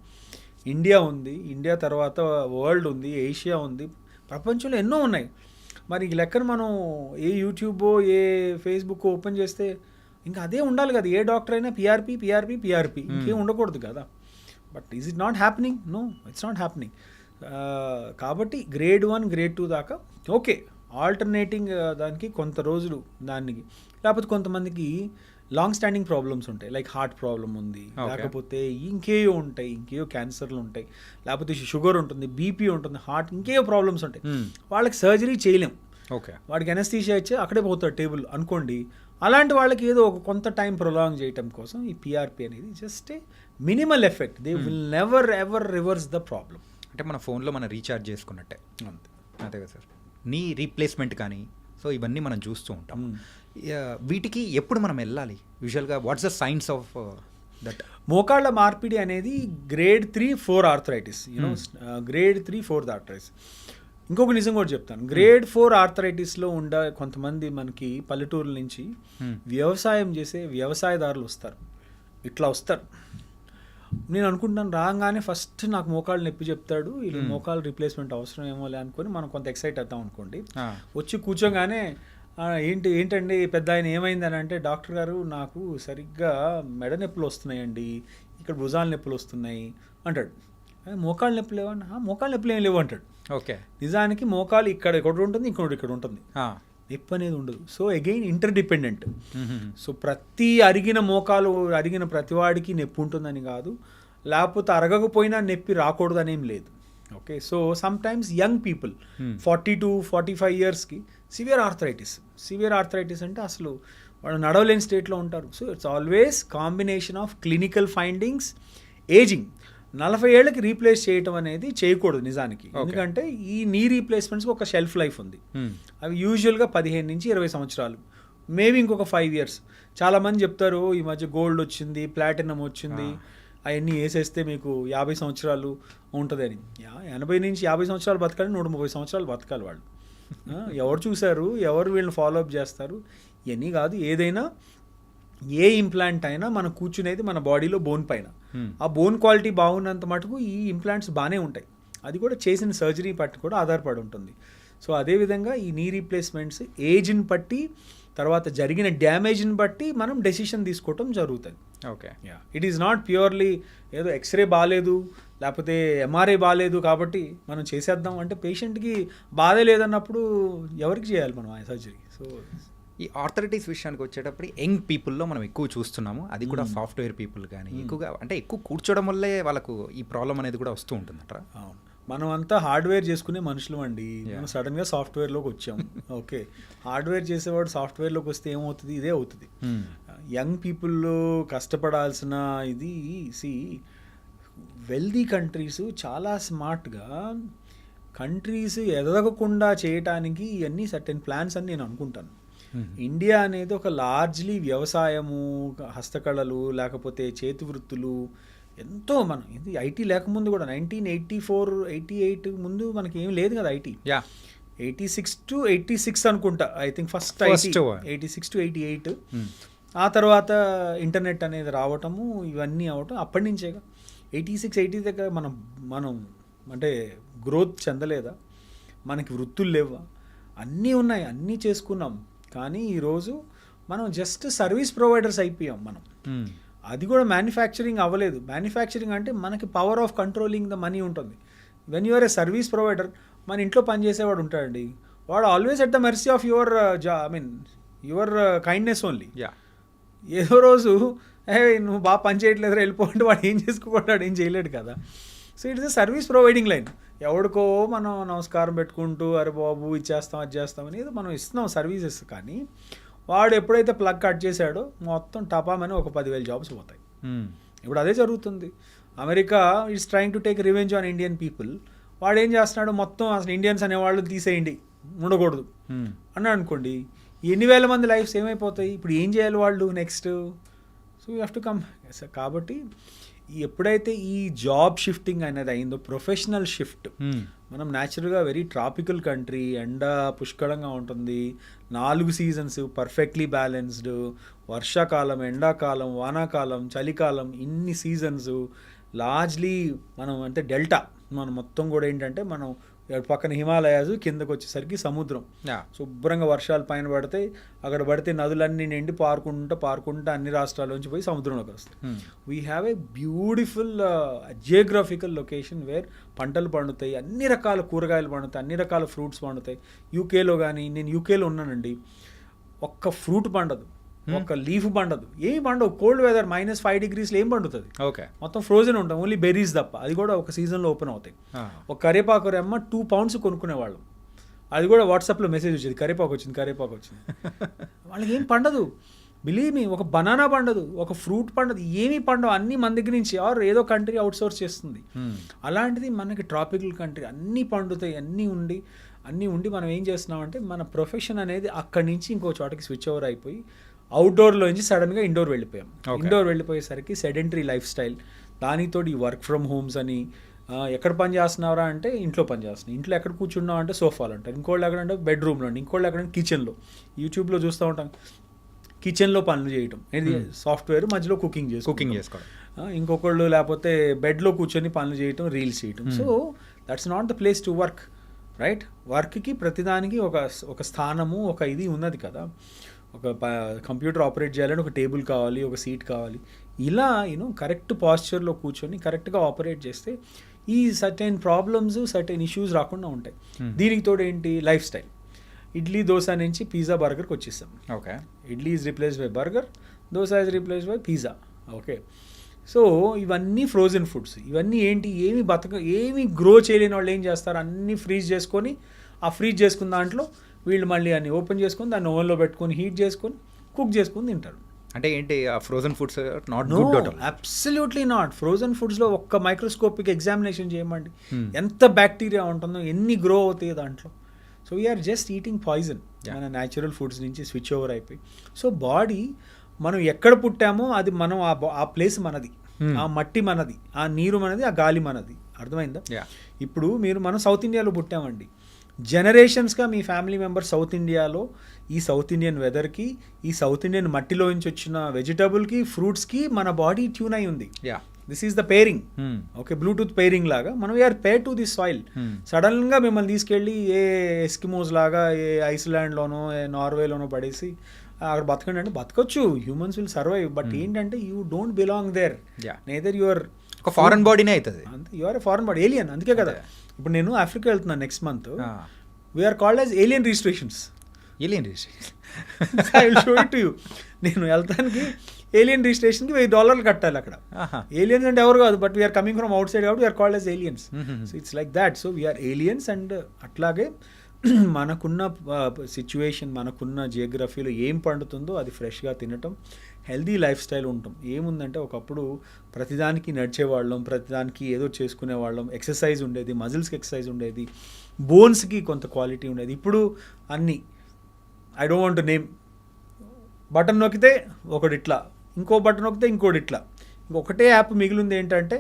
ఇండియా ఉంది, ఇండియా తర్వాత వరల్డ్ ఉంది, ఏషియా ఉంది, ప్రపంచంలో ఎన్నో ఉన్నాయి. మరి ఈ లెక్కన మనం ఏ యూట్యూబో ఏ ఫేస్బుక్ ఓపెన్ చేస్తే ఇంకా అదే ఉండాలి కదా. ఏ డాక్టర్ అయినా PRP ఇంకేం ఉండకూడదు కదా. But is it not happening? No, it's not happening. కాబట్టి గ్రేడ్ 1, గ్రేడ్ 2 దాకా ఓకే, ఆల్టర్నేటింగ్ దానికి కొంత రోజులు దానికి. లేకపోతే కొంతమందికి లాంగ్ స్టాండింగ్ ప్రాబ్లమ్స్ ఉంటాయి, లైక్ హార్ట్ ప్రాబ్లం ఉంది, లేకపోతే ఇంకేయో ఉంటాయి, ఇంకేయో క్యాన్సర్లు ఉంటాయి, లేకపోతే షుగర్ ఉంటుంది, BP ఉంటుంది, హార్ట్ ఇంకేయో ప్రాబ్లమ్స్ ఉంటాయి. వాళ్ళకి సర్జరీ చేయలేం. ఓకే, వాడికి ఎనస్థీషియా ఇచ్చి అక్కడే పోతాడు టేబుల్ అనుకోండి. అలాంటి వాళ్ళకి ఏదో ఒక కొంత టైం ప్రొలాంగ్ చేయటం కోసం ఈ PRP అనేది just a minimal effect. They will never ever reverse the problem. అంటే మన ఫోన్లో మనం రీఛార్జ్ చేసుకున్నట్టే అంతే కదా సార్. నీ రీప్లేస్మెంట్ కానీ, సో ఇవన్నీ మనం చూస్తూ ఉంటాం. వీటికి ఎప్పుడు మనం వెళ్ళాలి యూజువల్గా? What's the science of that? మోకాళ్ళ మార్పిడి అనేది గ్రేడ్ 3-4 ఆర్థరైటిస్, గ్రేడ్ 3-4 ఆర్థరైటిస్. ఇంకొక నిజం కూడా చెప్తాను. గ్రేడ్ 4 ఆర్థరైటిస్లో ఉండే కొంతమంది మనకి పల్లెటూరుల నుంచి వ్యవసాయం చేసే వ్యవసాయదారులు వస్తారు. ఇట్లా వస్తారు. నేను అనుకుంటున్నాను రాగానే ఫస్ట్ నాకు మోకాళ్ళు నొప్పి చెప్తాడు, వీళ్ళు మోకాలు రీప్లేస్మెంట్ అవసరం ఏమోలే అనుకొని మనం కొంత ఎక్సైట్ అవుతాం అనుకోండి. వచ్చి కూర్చోగానే ఏంటండి పెద్ద ఆయన ఏమైంది అని అంటే, డాక్టర్ గారు నాకు సరిగ్గా మెడ నొప్పులు వస్తున్నాయండి, ఇక్కడ భుజాల నొప్పులు వస్తున్నాయి అంటాడు. మోకాళ్ళ నొప్పులు లేవన్నా, మోకాళ్ళ నొప్పులు ఏం లేవు అంటాడు. ఓకే, నిజానికి మోకాలు ఇక్కడ ఒకటి ఉంటుంది, ఇంకొకటి ఇక్కడ ఉంటుంది, నొప్పి అనేది ఉండదు. So again inter dependent. So ప్రతి అరిగిన మోకాలు అరిగిన ప్రతివాడికి నొప్పి ఉంటుందని కాదు, లేకపోతే అరగకపోయినా నొప్పి రాకూడదు అనేం లేదు. Okay, so some times young people 40 to 45 ఇయర్స్కి సివియర్ ఆర్థరైటిస్ అంటే అసలు వాళ్ళు నడవలేని స్టేట్లో ఉంటారు. So it's always combination of clinical findings, ageing. 40 ఏళ్ళకి రీప్లేస్ చేయటం అనేది చేయకూడదు నిజానికి. ఎందుకంటే ఈ నీ రీప్లేస్మెంట్స్కి ఒక షెల్ఫ్ లైఫ్ ఉంది. అవి యూజువల్గా 15 నుంచి 20 సంవత్సరాలు, మేబీ ఇంకొక 5 years. చాలామంది చెప్తారు ఈ మధ్య గోల్డ్ వచ్చింది, ప్లాటినం వచ్చింది, అవన్నీ వేసేస్తే మీకు 50 సంవత్సరాలు ఉంటుంది అని. 80 నుంచి 50 సంవత్సరాలు బతకాలి, 130 సంవత్సరాలు బతకాలి వాళ్ళు. ఎవరు చూశారు, ఎవరు వీళ్ళని ఫాలోఅప్ చేస్తారు? ఇవన్నీ కాదు. ఏదైనా ఏ ఇంప్లాంట్ అయినా మనం కూర్చునేది మన బాడీలో బోన్ పైన. ఆ బోన్ క్వాలిటీ బాగున్నంత మటుకు ఈ ఇంప్లాంట్స్ బాగానే ఉంటాయి. అది కూడా చేసిన సర్జరీ పట్టి కూడా ఆధారపడి ఉంటుంది. సో అదేవిధంగా ఈ నీ రీప్లేస్మెంట్స్ ఏజ్ని బట్టి, తర్వాత జరిగిన డ్యామేజ్ని బట్టి మనం డెసిషన్ తీసుకోవటం జరుగుతుంది. Okay, it is not purely ఏదో ఎక్స్రే బాగాలేదు లేకపోతే ఎంఆర్ఐ బాగాలేదు కాబట్టి మనం చేసేద్దాం అంటే, పేషెంట్కి బాధే లేదన్నప్పుడు ఎవరికి చేయాలి మనం ఆ సర్జరీ? సో ఈ ఆర్థరైటిస్ విషయానికి వచ్చేటప్పుడు యంగ్ పీపుల్లో మనం ఎక్కువ చూస్తున్నాము. అది కూడా సాఫ్ట్వేర్ పీపుల్ కానీ ఎక్కువగా, అంటే ఎక్కువ కూర్చోవడం వల్లే వాళ్ళకు ఈ ప్రాబ్లం అనేది కూడా వస్తూ ఉంటుందట. అవును, మనం అంతా హార్డ్వేర్ చేసుకునే మనుషులు అండి. మనం సడన్గా సాఫ్ట్వేర్లోకి వచ్చాం. ఓకే, హార్డ్వేర్ చేసేవాడు సాఫ్ట్వేర్లోకి వస్తే ఏమవుతుంది? ఇదే అవుతుంది. యంగ్ పీపుల్ కష్టపడాల్సిన ఇది వెల్దీ కంట్రీస్ చాలా స్మార్ట్గా కంట్రీస్ ఎదగకుండా చేయటానికి ఇవన్నీ సర్టెన్ ప్లాన్స్ అని నేను అనుకుంటాను. ఇండియా అనేది ఒక లార్జ్లీ వ్యవసాయము, హస్తకళలు, లేకపోతే చేతి వృత్తులు ఎంతో. మనం ఇది ఐటీ లేకముందు కూడా 1984-88 ముందు మనకి ఏం లేదు కదా ఐటీ. 86 to 86 అనుకుంటా I think first IT, 86 to 88. ఆ తర్వాత ఇంటర్నెట్ అనేది రావటము, ఇవన్నీ అవటం అప్పటి నుంచేగా. 86-80 దగ్గర మనం అంటే గ్రోత్ చెందలేదా? మనకి వృత్తులు లేవా? అన్నీ ఉన్నాయి, అన్నీ చేసుకున్నాం. కానీ ఈరోజు మనం జస్ట్ సర్వీస్ ప్రొవైడర్స్ అయిపోయాం మనం. అది కూడా మ్యానుఫ్యాక్చరింగ్ అవ్వలేదు. మ్యానుఫ్యాక్చరింగ్ అంటే మనకి power of controlling the money ఉంటుంది. When you're a service provider, మన ఇంట్లో పనిచేసేవాడు ఉంటాడండి, వాడు always at the mercy of your kindness only. ఏదో రోజు నువ్వు బాగా పని చేయట్లేదు వెళ్ళిపోండి, వాడు ఏం చేసుకోకుండా ఏం చేయలేడు కదా. So it is a service providing line. ఎవడికో మనం నమస్కారం పెట్టుకుంటూ అరే బాబు ఇచ్చేస్తాం అది చేస్తామని ఏదో మనం ఇస్తున్నాం సర్వీసెస్. కానీ వాడు ఎప్పుడైతే ప్లగ్ కట్ చేశాడో మొత్తం టపామని ఒక 10,000 జాబ్స్ పోతాయి. ఇప్పుడు అదే జరుగుతుంది. America is trying to take revenge on Indian people. వాడు ఏం చేస్తున్నాడు, మొత్తం అసలు ఇండియన్స్ అనేవాళ్ళు తీసేయండి, ఉండకూడదు అన్నాడు అనుకోండి, ఎన్ని వేల మంది లైఫ్స్ ఏమైపోతాయి? ఇప్పుడు ఏం చేయాలి వాళ్ళు next? So you have to come. కాబట్టి ఎప్పుడైతే ఈ జాబ్ షిఫ్టింగ్ అనేది అయిందో, ప్రొఫెషనల్ షిఫ్ట్, మనం న్యాచురల్గా వెరీ ట్రాపికల్ కంట్రీ, ఎండ పుష్కలంగా ఉంటుంది, 4 సీజన్స్ పర్ఫెక్ట్లీ బ్యాలెన్స్డ్, వర్షాకాలం, ఎండాకాలం, వానాకాలం, చలికాలం, ఇన్ని సీజన్స్ లార్జ్లీ మనం అంటే డెల్టా, మనం మొత్తం కూడా ఏంటంటే మనం పక్కన హిమాలయాస్, కిందకు వచ్చేసరికి సముద్రం, శుభ్రంగా వర్షాలు పైన పడతాయి, అక్కడ పడితే నదులన్నీ నిండి పారుకుంటా అన్ని రాష్ట్రాల నుంచి పోయి సముద్రంలోకి వస్తాయి. We have a beautiful geographical location where పంటలు పండుతాయి, అన్ని రకాల కూరగాయలు పండుతాయి, అన్ని రకాల ఫ్రూట్స్ పండుతాయి. యూకేలో కానీ, నేను యూకేలో ఉన్నానండి, ఒక్క ఫ్రూట్ పండదు, ఒక లీఫ్ పండదు, ఏమి పండవు. కోల్డ్ వెదర్ -5 degrees ఏం పండుతుంది? ఓకే, మొత్తం ఫ్రోజన్ ఉంటాం, ఓన్లీ బెర్రీస్ తప్ప. అది కూడా ఒక సీజన్లో ఓపెన్ అవుతాయి. ఒక కరివేపాకు రెమ్మ 2 pounds కొనుక్కునేవాళ్ళం. అది కూడా వాట్సాప్లో మెసేజ్ వచ్చేది, కరివేపాకు వచ్చింది. వాళ్ళకి ఏం పండదు, బిలీవ్ మీ. ఒక బనానా పండదు, ఒక ఫ్రూట్ పండదు, ఏమీ పండవు. అన్నీ మన దగ్గర నుంచి ఆర్ ఏదో కంట్రీ అవుట్ సోర్స్ చేస్తుంది. అలాంటిది మనకి ట్రాపికల్ కంట్రీ, అన్నీ పండుతాయి, అన్నీ ఉండి మనం ఏం చేస్తున్నామంటే మన ప్రొఫెషన్ అనేది అక్కడి నుంచి ఇంకో చోటకి స్విచ్ ఓవర్ అయిపోయి అవుట్డోర్లో నుంచి సడన్గా ఇండోర్ వెళ్ళిపోయాం. ఇండోర్ వెళ్ళిపోయేసరికి సెడెంటరీ లైఫ్ స్టైల్, దానితో ఈ వర్క్ ఫ్రమ్ హోమ్స్ అని, ఎక్కడ పని చేస్తున్నారా అంటే ఇంట్లో పని చేస్తున్నాం, ఇంట్లో ఎక్కడ కూర్చున్నావు అంటే సోఫాలు అంటారు, ఇంకోళ్ళు ఎక్కడంటే బెడ్రూమ్లో అండి, ఇంకోళ్ళు ఎక్కడంటే కిచెన్లో. యూట్యూబ్లో చూస్తూ ఉంటాం కిచెన్లో పనులు చేయటం, ఇది సాఫ్ట్వేర్ మధ్యలో కుకింగ్ చేసుకోవడం. ఇంకొకళ్ళు లేకపోతే బెడ్లో కూర్చొని పనులు చేయటం, రీల్స్ చేయటం. So that's not the place to work, right? వర్క్కి ప్రతిదానికి ఒక స్థానము, ఒక ఇది ఉన్నది కదా. ఒక కంప్యూటర్ ఆపరేట్ చేయాలని ఒక టేబుల్ కావాలి, ఒక సీట్ కావాలి. ఇలా కరెక్ట్ పాస్చర్లో కూర్చొని కరెక్ట్గా ఆపరేట్ చేస్తే ఈ సర్టెన్ ప్రాబ్లమ్స్, సర్టెన్ ఇష్యూస్ రాకుండా ఉంటాయి. దీనికి తోడు ఏంటి, లైఫ్ స్టైల్. ఇడ్లీ దోశ నుంచి పిజ్జా బర్గర్కి వచ్చేస్తాం. Okay, idli is replaced by burger, dosa is replaced by pizza. Okay, so ఇవన్నీ ఫ్రోజన్ ఫుడ్స్. ఇవన్నీ ఏంటి, ఏమి గ్రో చేయలేని వాళ్ళు ఏం చేస్తారు, అన్నీ ఫ్రీజ్ చేసుకొని, ఆ ఫ్రీజ్ చేసుకున్న దాంట్లో వీళ్ళు మళ్ళీ అన్ని ఓపెన్ చేసుకొని దాన్ని ఓవెన్లో పెట్టుకొని హీట్ చేసుకొని కుక్ చేసుకొని తింటారు. అంటే ఏంటి ఆ frozen foods not good at all? Absolutely not. Frozen ఫుడ్స్లో ఒక్క మైక్రోస్కోపిక్ ఎగ్జామినేషన్ చేయమండి, ఎంత బ్యాక్టీరియా ఉంటుందో, ఎన్ని గ్రో అవుతాయి దాంట్లో. So we are just eating poison. మన న్యాచురల్ ఫుడ్స్ నుంచి స్విచ్ ఓవర్ అయిపోయి. సో బాడీ మనం ఎక్కడ పుట్టామో అది మనం ఆ ప్లేస్ మనది, ఆ మట్టి మనది, ఆ నీరు మనది, ఆ గాలి మనది. అర్థమైందా? ఇప్పుడు మనం సౌత్ ఇండియాలో పుట్టామండి. జనరేషన్స్గా మీ ఫ్యామిలీ మెంబర్స్ సౌత్ ఇండియాలో, ఈ సౌత్ ఇండియన్ వెదర్కి, ఈ సౌత్ ఇండియన్ మట్టిలో నుంచి వచ్చిన వెజిటబుల్కి, ఫ్రూట్స్కి మన బాడీ ట్యూన్ అయి ఉంది. This is the pairing. Okay, bluetooth pairing లాగా మనం we are pair to the soil. సడన్గా మిమ్మల్ని తీసుకెళ్ళి ఏ ఎస్కిమోస్ లాగా ఏ ఐస్లాండ్లోనో ఏ నార్వేలోనో పడేసి అక్కడ బతకండి అంటే బతకొచ్చు, హ్యూమన్స్ విల్ సర్వైవ్. బట్ ఏంటంటే you don't belong there. Neither your ఒక ఫారెన్ బాడీనే అవుతుంది, అంతే. Your a foreign body, alien. అందుకే కదా ఇప్పుడు నేను ఆఫ్రికా వెళ్తున్నాను next month. We are called as alien registrations. Alien registration I will show it to you. నేను వెళ్తానికి ఏలియన్ రిజిస్ట్రేషన్కి $1000 కట్టాలి అక్కడ. ఏలియన్స్ అంటే ఎవరు కాదు, but we're coming from outside కాబట్టి we're called as aliens. So it's like that. So we're aliens. And అట్లాగే మనకున్న సిచ్యువేషన్, మనకున్న జియోగ్రఫీలో ఏం పండుతుందో అది ఫ్రెష్గా తినటం, హెల్దీ లైఫ్ స్టైల్ ఉంటాం. ఏముందంటే ఒకప్పుడు ప్రతిదానికి నడిచేవాళ్ళం, ప్రతిదానికి ఏదో చేసుకునేవాళ్ళం, ఎక్సర్సైజ్ ఉండేది, మజిల్స్కి ఎక్సర్సైజ్ ఉండేది, బోన్స్కి కొంత క్వాలిటీ ఉండేది. ఇప్పుడు అన్నీ I don't want to name, button నొక్కితే ఒకటి ఇట్లా, ఇంకో బటన్ నొక్కితే ఇంకోటి ఇట్లా. ఇంకొకటే యాప్ మిగిలింది ఏంటంటే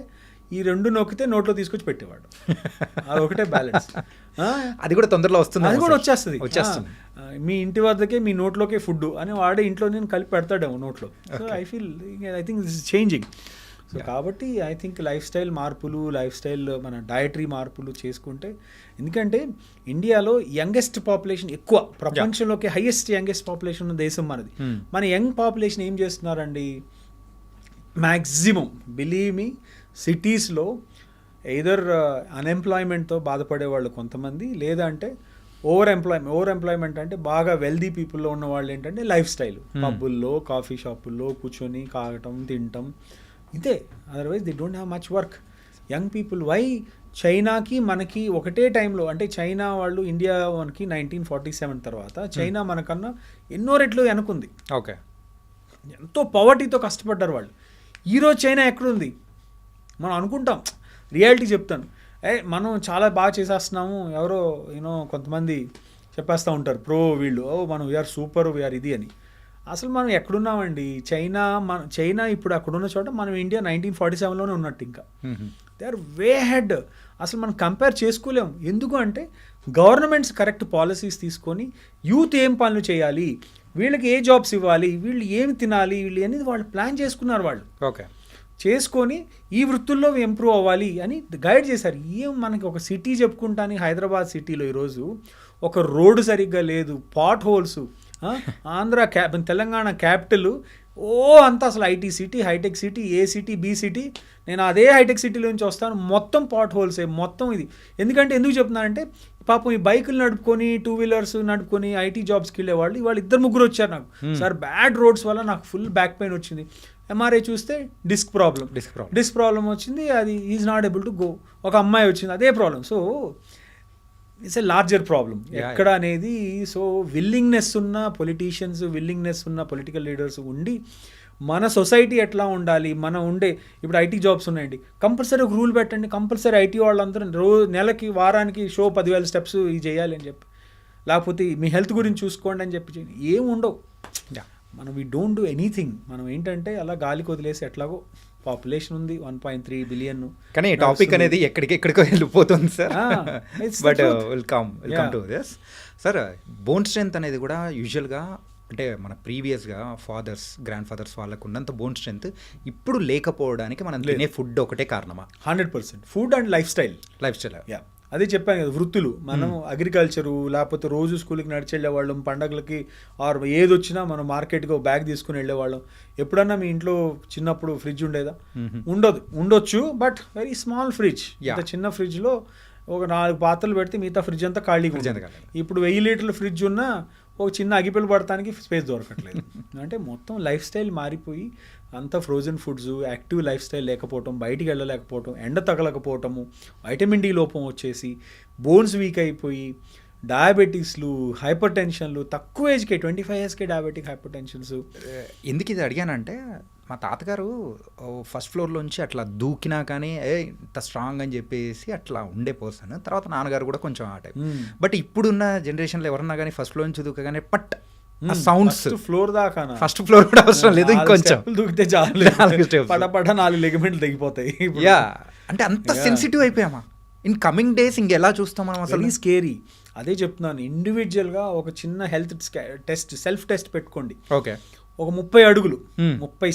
ఈ రెండు నొక్కితే నోట్లో తీసుకొచ్చి పెట్టేవాడు. అది ఒకటే బ్యాలెన్స్. అది కూడా తొందరలో వస్తుంది, అది కూడా వచ్చేస్తుంది. మీ ఇంటి వద్దకే మీ నోట్లోకే ఫుడ్ అని వాడే ఇంట్లో నేను కలిపి పెడతాడేమో నోట్లో. So I think this is changing. So కాబట్టి ఐ థింక్ లైఫ్ స్టైల్ మార్పులు, లైఫ్ స్టైల్ మన డయటరీ మార్పులు చేసుకుంటే, ఎందుకంటే ఇండియాలో యంగెస్ట్ పాపులేషన్ ఎక్కువ, ప్రపంచంలోకి హైయెస్ట్ యంగెస్ట్ పాపులేషన్ ఉన్న దేశం మనది. మన యంగ్ పాపులేషన్ ఏం చేస్తున్నారండి, మ్యాక్సిమం బిలీవ్ మీ సిటీస్లో ఎయిదర్ అన్ఎంప్లాయ్మెంట్తో బాధపడేవాళ్ళు కొంతమంది, లేదంటే ఓవర్ ఎంప్లాయ్మెంట్ అంటే బాగా వెల్దీ పీపుల్లో ఉన్న వాళ్ళు ఏంటంటే లైఫ్ స్టైల్, పబ్బుల్లో, కాఫీ షాపుల్లో కూర్చొని కాగటం, తినటం, ఇదే. Otherwise they don't have much work. Young people why చైనాకి మనకి ఒకటే టైంలో, అంటే చైనా వాళ్ళు ఇండియా మనకి 1947 తర్వాత చైనా మనకన్నా ఎన్నో రెట్లు వెనుకుంది. ఓకే, ఎంతో పవర్టీతో కష్టపడ్డారు వాళ్ళు. ఈరోజు చైనా ఎక్కడుంది మనం అనుకుంటాం, రియాలిటీ చెప్తాను. మనం చాలా బాగా చేసేస్తున్నాము, ఎవరో కొంతమంది చెప్పేస్తూ ఉంటారు ప్రో వీళ్ళు, మనం వీఆర్ సూపర్, వీఆర్ ఇది అని. అసలు మనం ఎక్కడున్నామండి, చైనా ఇప్పుడు అక్కడున్న చోట మనం ఇండియా 1947లోనే ఉన్నట్టు. ఇంకా దే ఆర్ వే హెడ్. అసలు మనం కంపేర్ చేసుకోలేము. ఎందుకు అంటే గవర్నమెంట్స్ కరెక్ట్ పాలసీస్ తీసుకొని యూత్ ఏం పనులు చేయాలి, వీళ్ళకి ఏ జాబ్స్ ఇవ్వాలి, వీళ్ళు ఏమి తినాలి, వీళ్ళు అనేది వాళ్ళు ప్లాన్ చేసుకున్నారు. వాళ్ళు ఓకే చేసుకొని ఈ వృత్తుల్లో ఇంప్రూవ్ అవ్వాలి అని గైడ్ చేశారు. మనకి ఒక సిటీ చెప్పుకుంటాను, హైదరాబాద్ సిటీలో ఈరోజు ఒక రోడ్డు సరిగ్గా లేదు, పాట్ హోల్స్. తెలంగాణ క్యాపిటల్ అంతా అసలు IT city, hitech city, A city, B city. నేను అదే హైటెక్ సిటీలో నుంచి వస్తాను, మొత్తం పాట్ హోల్సే మొత్తం ఇది. ఎందుకు చెప్తున్నానంటే పాపం ఈ బైకులు నడుపుకొని, 2 వీలర్స్ నడుపుకొని ఐటీ జాబ్స్కి వెళ్ళేవాళ్ళు ఇవాళ 2-3 వచ్చారు నాకు. సార్ బ్యాడ్ రోడ్స్ వల్ల నాకు ఫుల్ బ్యాక్ పెయిన్ వచ్చింది. ఎంఆర్ఐ చూస్తే డిస్క్ ప్రాబ్లం వచ్చింది, అది is not able to go. ఒక అమ్మాయి వచ్చింది, అదే problem. So it's a larger problem ఎక్కడ అనేది. సో విల్లింగ్నెస్ ఉన్న పొలిటీషియన్స్, విల్లింగ్నెస్ ఉన్న పొలిటికల్ లీడర్స్ ఉండి మన సొసైటీ ఎట్లా ఉండాలి, ఇప్పుడు ఐటీ జాబ్స్ ఉన్నాయండి, కంపల్సరీ ఒక రూల్ పెట్టండి, కంపల్సరీ ఐటీ వాళ్ళందరూ నెలకి వారానికి 10,000 స్టెప్స్ ఇది చేయాలి అని చెప్పి, లేకపోతే మీ హెల్త్ గురించి చూసుకోండి అని చెప్పి ఏం ఉండవు. మనం వీ డోంట్ డూ ఎనీథింగ్. మనం ఏంటంటే అలా గాలికి వదిలేసి ఎట్లాగో పాపులేషన్ ఉంది 1.3 బిలియన్. కానీ ఈ టాపిక్ అనేది ఎక్కడికో వెళ్ళిపోతుంది sir. it's the but truth. Welcome Yeah. To this sir. Bone strength అనేది కూడా యూజువల్గా అంటే మన ప్రీవియస్గా ఫాదర్స్ గ్రాండ్ ఫాదర్స్ వాళ్ళకు ఉన్నంత బోన్ స్ట్రెంత్ ఇప్పుడు లేకపోవడానికి మనం తినే ఫుడ్ ఒకటే కారణమా? 100% food and life style. Yeah, అదే చెప్పాను కదా, వృత్తులు మనం అగ్రికల్చరు, లేకపోతే రోజు స్కూల్కి నడిచి వెళ్ళేవాళ్ళం, పండగలకి ఆర్ ఏది వచ్చినా మనం మార్కెట్కి ఒక బ్యాగ్ తీసుకుని వెళ్ళేవాళ్ళం. ఎప్పుడన్నా మీ ఇంట్లో చిన్నప్పుడు ఫ్రిడ్జ్ ఉండేదా? ఉండొచ్చు, బట్ వెరీ స్మాల్ ఫ్రిడ్జ్. ఇంత చిన్న ఫ్రిడ్జ్లో ఒక 4 పాత్రలు పెడితే మిగతా ఫ్రిడ్జ్ అంతా ఖాళీగా ఉంటుంది. ఇప్పుడు 1000 లీటర్ల ఫ్రిడ్జ్ ఉన్నా ఒక చిన్న అగిపెలు పడటానికి స్పేస్ దొరకట్లేదు. అంటే మొత్తం లైఫ్ స్టైల్ మారిపోయి అంతా frozen foods, active life style లేకపోవటం, బయటికి వెళ్ళలేకపోవటం, ఎండ తగలకపోవటము, వైటమిన్ డి లోపం వచ్చేసి బోన్స్ వీక్ అయిపోయి డయాబెటీస్లు, హైపర్ టెన్షన్లు, తక్కువ ఏజ్కే 25 ఇయర్స్కే డయాబెటిక్ హైపర్ టెన్షన్స్. ఎందుకు ఇది అడిగానంటే మా తాతగారు ఫస్ట్ ఫ్లోర్లోంచి అట్లా దూకినా కానీ ఇంత స్ట్రాంగ్ అని చెప్పేసి అట్లా ఉండే పర్సన్. తర్వాత నాన్నగారు కూడా కొంచెం ఆ టైప్. బట్ ఇప్పుడున్న జనరేషన్లో ఎవరన్నా కానీ ఫస్ట్ ఫ్లోర్ నుంచి దూకగానే పట్ సౌండ్స్ ఫ్లోర్ దాకా, ఫస్ట్ ఫ్లోర్ కూడా అవసరం లేదు, ఇంకొంచెం దూకితే చాలు, 4 లెగమెంట్లు తెగిపోతాయి. యా, అంటే అంత సెన్సిటివ్ అయిపోయామా? ఇన్ కమింగ్ డేస్ ఇంకెలా చూస్తాం మనం అసలు? స్కేరీ. అదే చెప్తున్నాను, ఇండివిజువల్గా ఒక చిన్న హెల్త్ టెస్ట్, సెల్ఫ్ టెస్ట్ పెట్టుకోండి. ఓకే, ఒక 30 అడుగులు, 30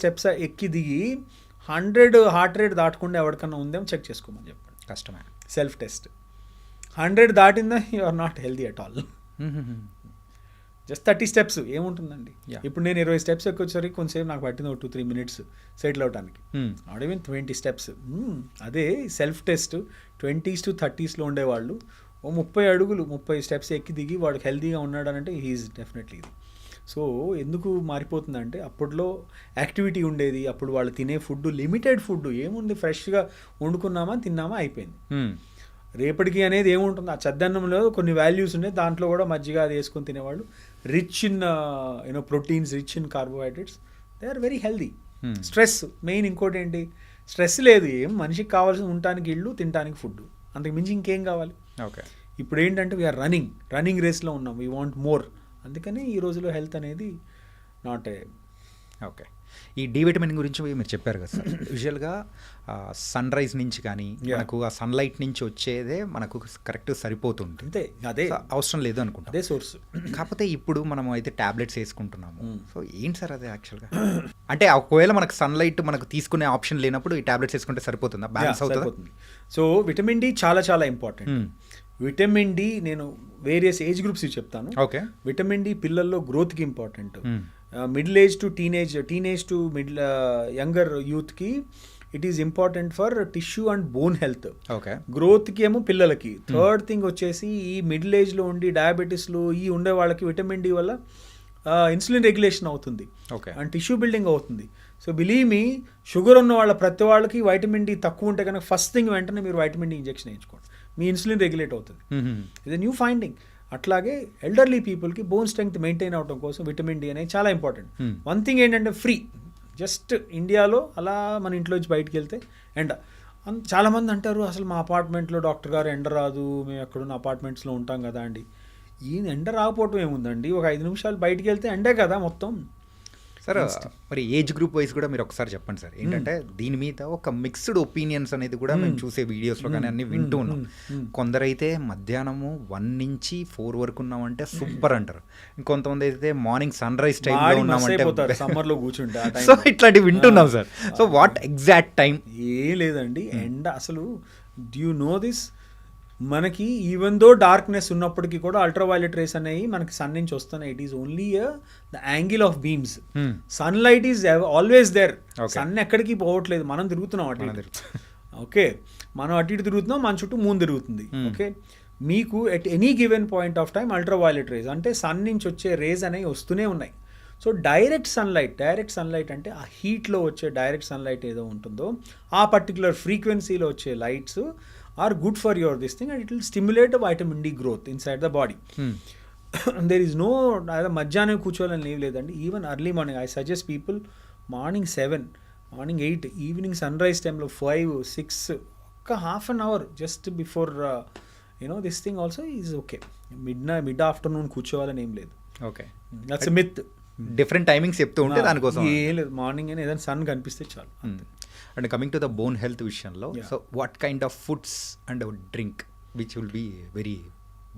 స్టెప్స్ ఎక్కి దిగి 100 హార్ట్ రేట్ దాటకుండా ఎవరికన్నా ఉందేమో చెక్ చేసుకోమని చెప్పండి. కష్టమే. Self test. 100 దాటిందా you are not healthy at all. Just 30 steps ఏముంటుందండి? ఇప్పుడు నేను 20 స్టెప్స్ ఎక్కొచ్చేసరికి కొంచెంసేపు నాకు పట్టింది ఒక 2-3 minutes సెటిల్ అవడానికి. Not even 20 steps. అదే సెల్ఫ్ టెస్ట్ 20s to 30sలో ఉండేవాళ్ళు ఓ 30 అడుగులు 30 స్టెప్స్ ఎక్కి దిగి వాడు హెల్తీగా ఉన్నాడనంటే హీఈస్ డెఫినెట్లీ ఇది. సో ఎందుకు మారిపోతుందంటే అప్పట్లో యాక్టివిటీ ఉండేది, అప్పుడు వాళ్ళు తినే ఫుడ్ లిమిటెడ్ ఫుడ్, ఏముంది ఫ్రెష్గా వండుకున్నామా తిన్నామా అయిపోయింది. రేపటికి అనేది ఏముంటుంది? ఆ చద్దన్నంలో కొన్ని వాల్యూస్ ఉన్నాయి, దాంట్లో కూడా మజ్జిగ అది వేసుకొని తినేవాళ్ళు. Rich in proteins, rich in carbohydrates, they are very healthy. Stress main. ఇంకోటి ఏంటి? స్ట్రెస్ లేదు. ఏం మనిషికి కావాల్సిన ఉండటానికి ఇల్లు, తినడానికి ఫుడ్, అంతకు మించి ఇంకేం కావాలి? ఓకే. ఇప్పుడు ఏంటంటే వీఆర్ రన్నింగ్ రేస్లో ఉన్నాం, వీ వాంట్ మోర్. అందుకని ఈ రోజులో హెల్త్ అనేది నాట్ ఏ. ఓకే, ఈ డి విటమిన్ గురించి మీరు చెప్పారు కదా సార్. యూజువల్గా సన్ రైజ్ నుంచి కానీ మనకు ఆ సన్లైట్ నుంచి వచ్చేదే మనకు కరెక్ట్ సరిపోతుంది, అంతే. అదే అవసరం లేదు అనుకుంటాం, అదే సోర్స్. కాకపోతే ఇప్పుడు మనం అయితే టాబ్లెట్స్ వేసుకుంటున్నాము. సో ఏంటి సార్ అదే యాక్చువల్గా? అంటే ఒకవేళ మనకు సన్లైట్ మనకు తీసుకునే ఆప్షన్ లేనప్పుడు ఈ టాబ్లెట్స్ వేసుకుంటే సరిపోతుందా? బ్యాలెన్స్ అవుతుంది. సో విటమిన్ డి చాలా చాలా ఇంపార్టెంట్. విటమిన్ డి నేను వేరియస్ ఏజ్ గ్రూప్స్ చెప్తాను. ఓకే. విటమిన్ డి పిల్లల్లో గ్రోత్కి important. Middle age to teenage to younger యూత్కి it is important for tissue and bone health. Okay. గ్రోత్కి ఏమో పిల్లలకి. థర్డ్ థింగ్ వచ్చేసి ఈ మిడిల్ ఏజ్లో ఉండి డయాబెటీస్లు ఈ ఉండే వాళ్ళకి విటమిన్ డి వల్ల ఇన్సులిన్ రెగ్యులేషన్ అవుతుంది అండ్ టిష్యూ బిల్డింగ్ అవుతుంది. సో బిలీవ్ మీ, షుగర్ ఉన్న వాళ్ళ ప్రతి వాళ్ళకి వైటమిన్ డి తక్కువ ఉంటే కనుక ఫస్ట్ థింగ్ వెంటనే మీరు వైటమిన్ డి ఇంజెక్షన్ వేయించుకోండి, మీ ఇన్సులిన్ రెగ్యులేట్ అవుతుంది. ఇది న్యూ ఫైండింగ్. అట్లాగే ఎల్డర్లీ పీపుల్కి బోన్ స్ట్రెంగ్త్ మెయింటైన్ అవడం కోసం విటమిన్ డి అనేది చాలా ఇంపార్టెంట్. వన్ థింగ్ ఏంటంటే ఫ్రీ. జస్ట్ ఇండియాలో అలా మన ఇంట్లో నుంచి బయటికి వెళ్తే ఎండ. చాలామంది అంటారు అసలు మా అపార్ట్మెంట్లో డాక్టర్ గారు ఎండ రాదు, మేము ఎక్కడున్న అపార్ట్మెంట్స్లో ఉంటాం కదా అండి. ఈయన ఎండ రాకపోవటం ఏముందండి, ఒక 5 నిమిషాలు బయటికి వెళ్తే ఎండే కదా మొత్తం. సార్ మరి ఏజ్ గ్రూప్ వైజ్ కూడా మీరు ఒకసారి చెప్పండి సార్. ఏంటంటే దీని మీద ఒక మిక్స్డ్ ఒపీనియన్స్ అనేది కూడా మేము చూసే వీడియోస్లో కానీ అన్ని వింటూ ఉన్నాం. కొందరైతే మధ్యాహ్నము 1 నుంచి 4 వరకు ఉన్నామంటే సూపర్ అంటారు, ఇంకొంతమంది అయితే మార్నింగ్ సన్ రైజ్ టైంలో ఉన్నామంటే సమ్మర్లో కూర్చుంటే. సో ఇట్లాంటివి వింటున్నాం sir. So what exact time? ఏం లేదండి, ఎండ అసలు డ్యూ యూ నో దిస్, మనకి ఈవెన్ దో డార్క్నెస్ ఉన్నప్పటికీ కూడా అల్ట్రావైలెట్ రేస్ అనేవి మనకి సన్ నుంచి వస్తున్నాయి. It is only the angle of beams. Sun light is always there. Sun ఎక్కడికి పోవట్లేదు, మనం తిరుగుతున్నాం అటు ఇటు. ఓకే, మనం అటు ఇటు తిరుగుతున్నాం, మన చుట్టూ మూన్ తిరుగుతుంది. ఓకే, మీకు at any given point of time ultraviolet race అంటే సన్ నుంచి వచ్చే రేస్ అనేవి వస్తూనే ఉన్నాయి. సో డైరెక్ట్ సన్లైట్ అంటే ఆ హీట్లో వచ్చే డైరెక్ట్ సన్లైట్ ఏదో ఉంటుందో ఆ పర్టికులర్ ఫ్రీక్వెన్సీలో వచ్చే lights are good for your this thing and it will stimulate the vitamin D growth inside the body. There is no మధ్యాహ్నం కూర్చోవాలని లేవు లేదండి. Even early morning I suggest people morning 7, morning 8, evening sunrise టైంలో 5, 6, ఒక half an hour just before this thing also is okay. Mid afternoon కూర్చోవాలని ఏం లేదు. Okay, that's myth. Different timings చెప్తూ ఉంటే దానికోసం. ఏం లేదు, మార్నింగ్ అయినా ఏదైనా సన్ కనిపిస్తే చాలు. And coming to the bone health విషయంలో, Yeah. So what kind of foods and drink which will be very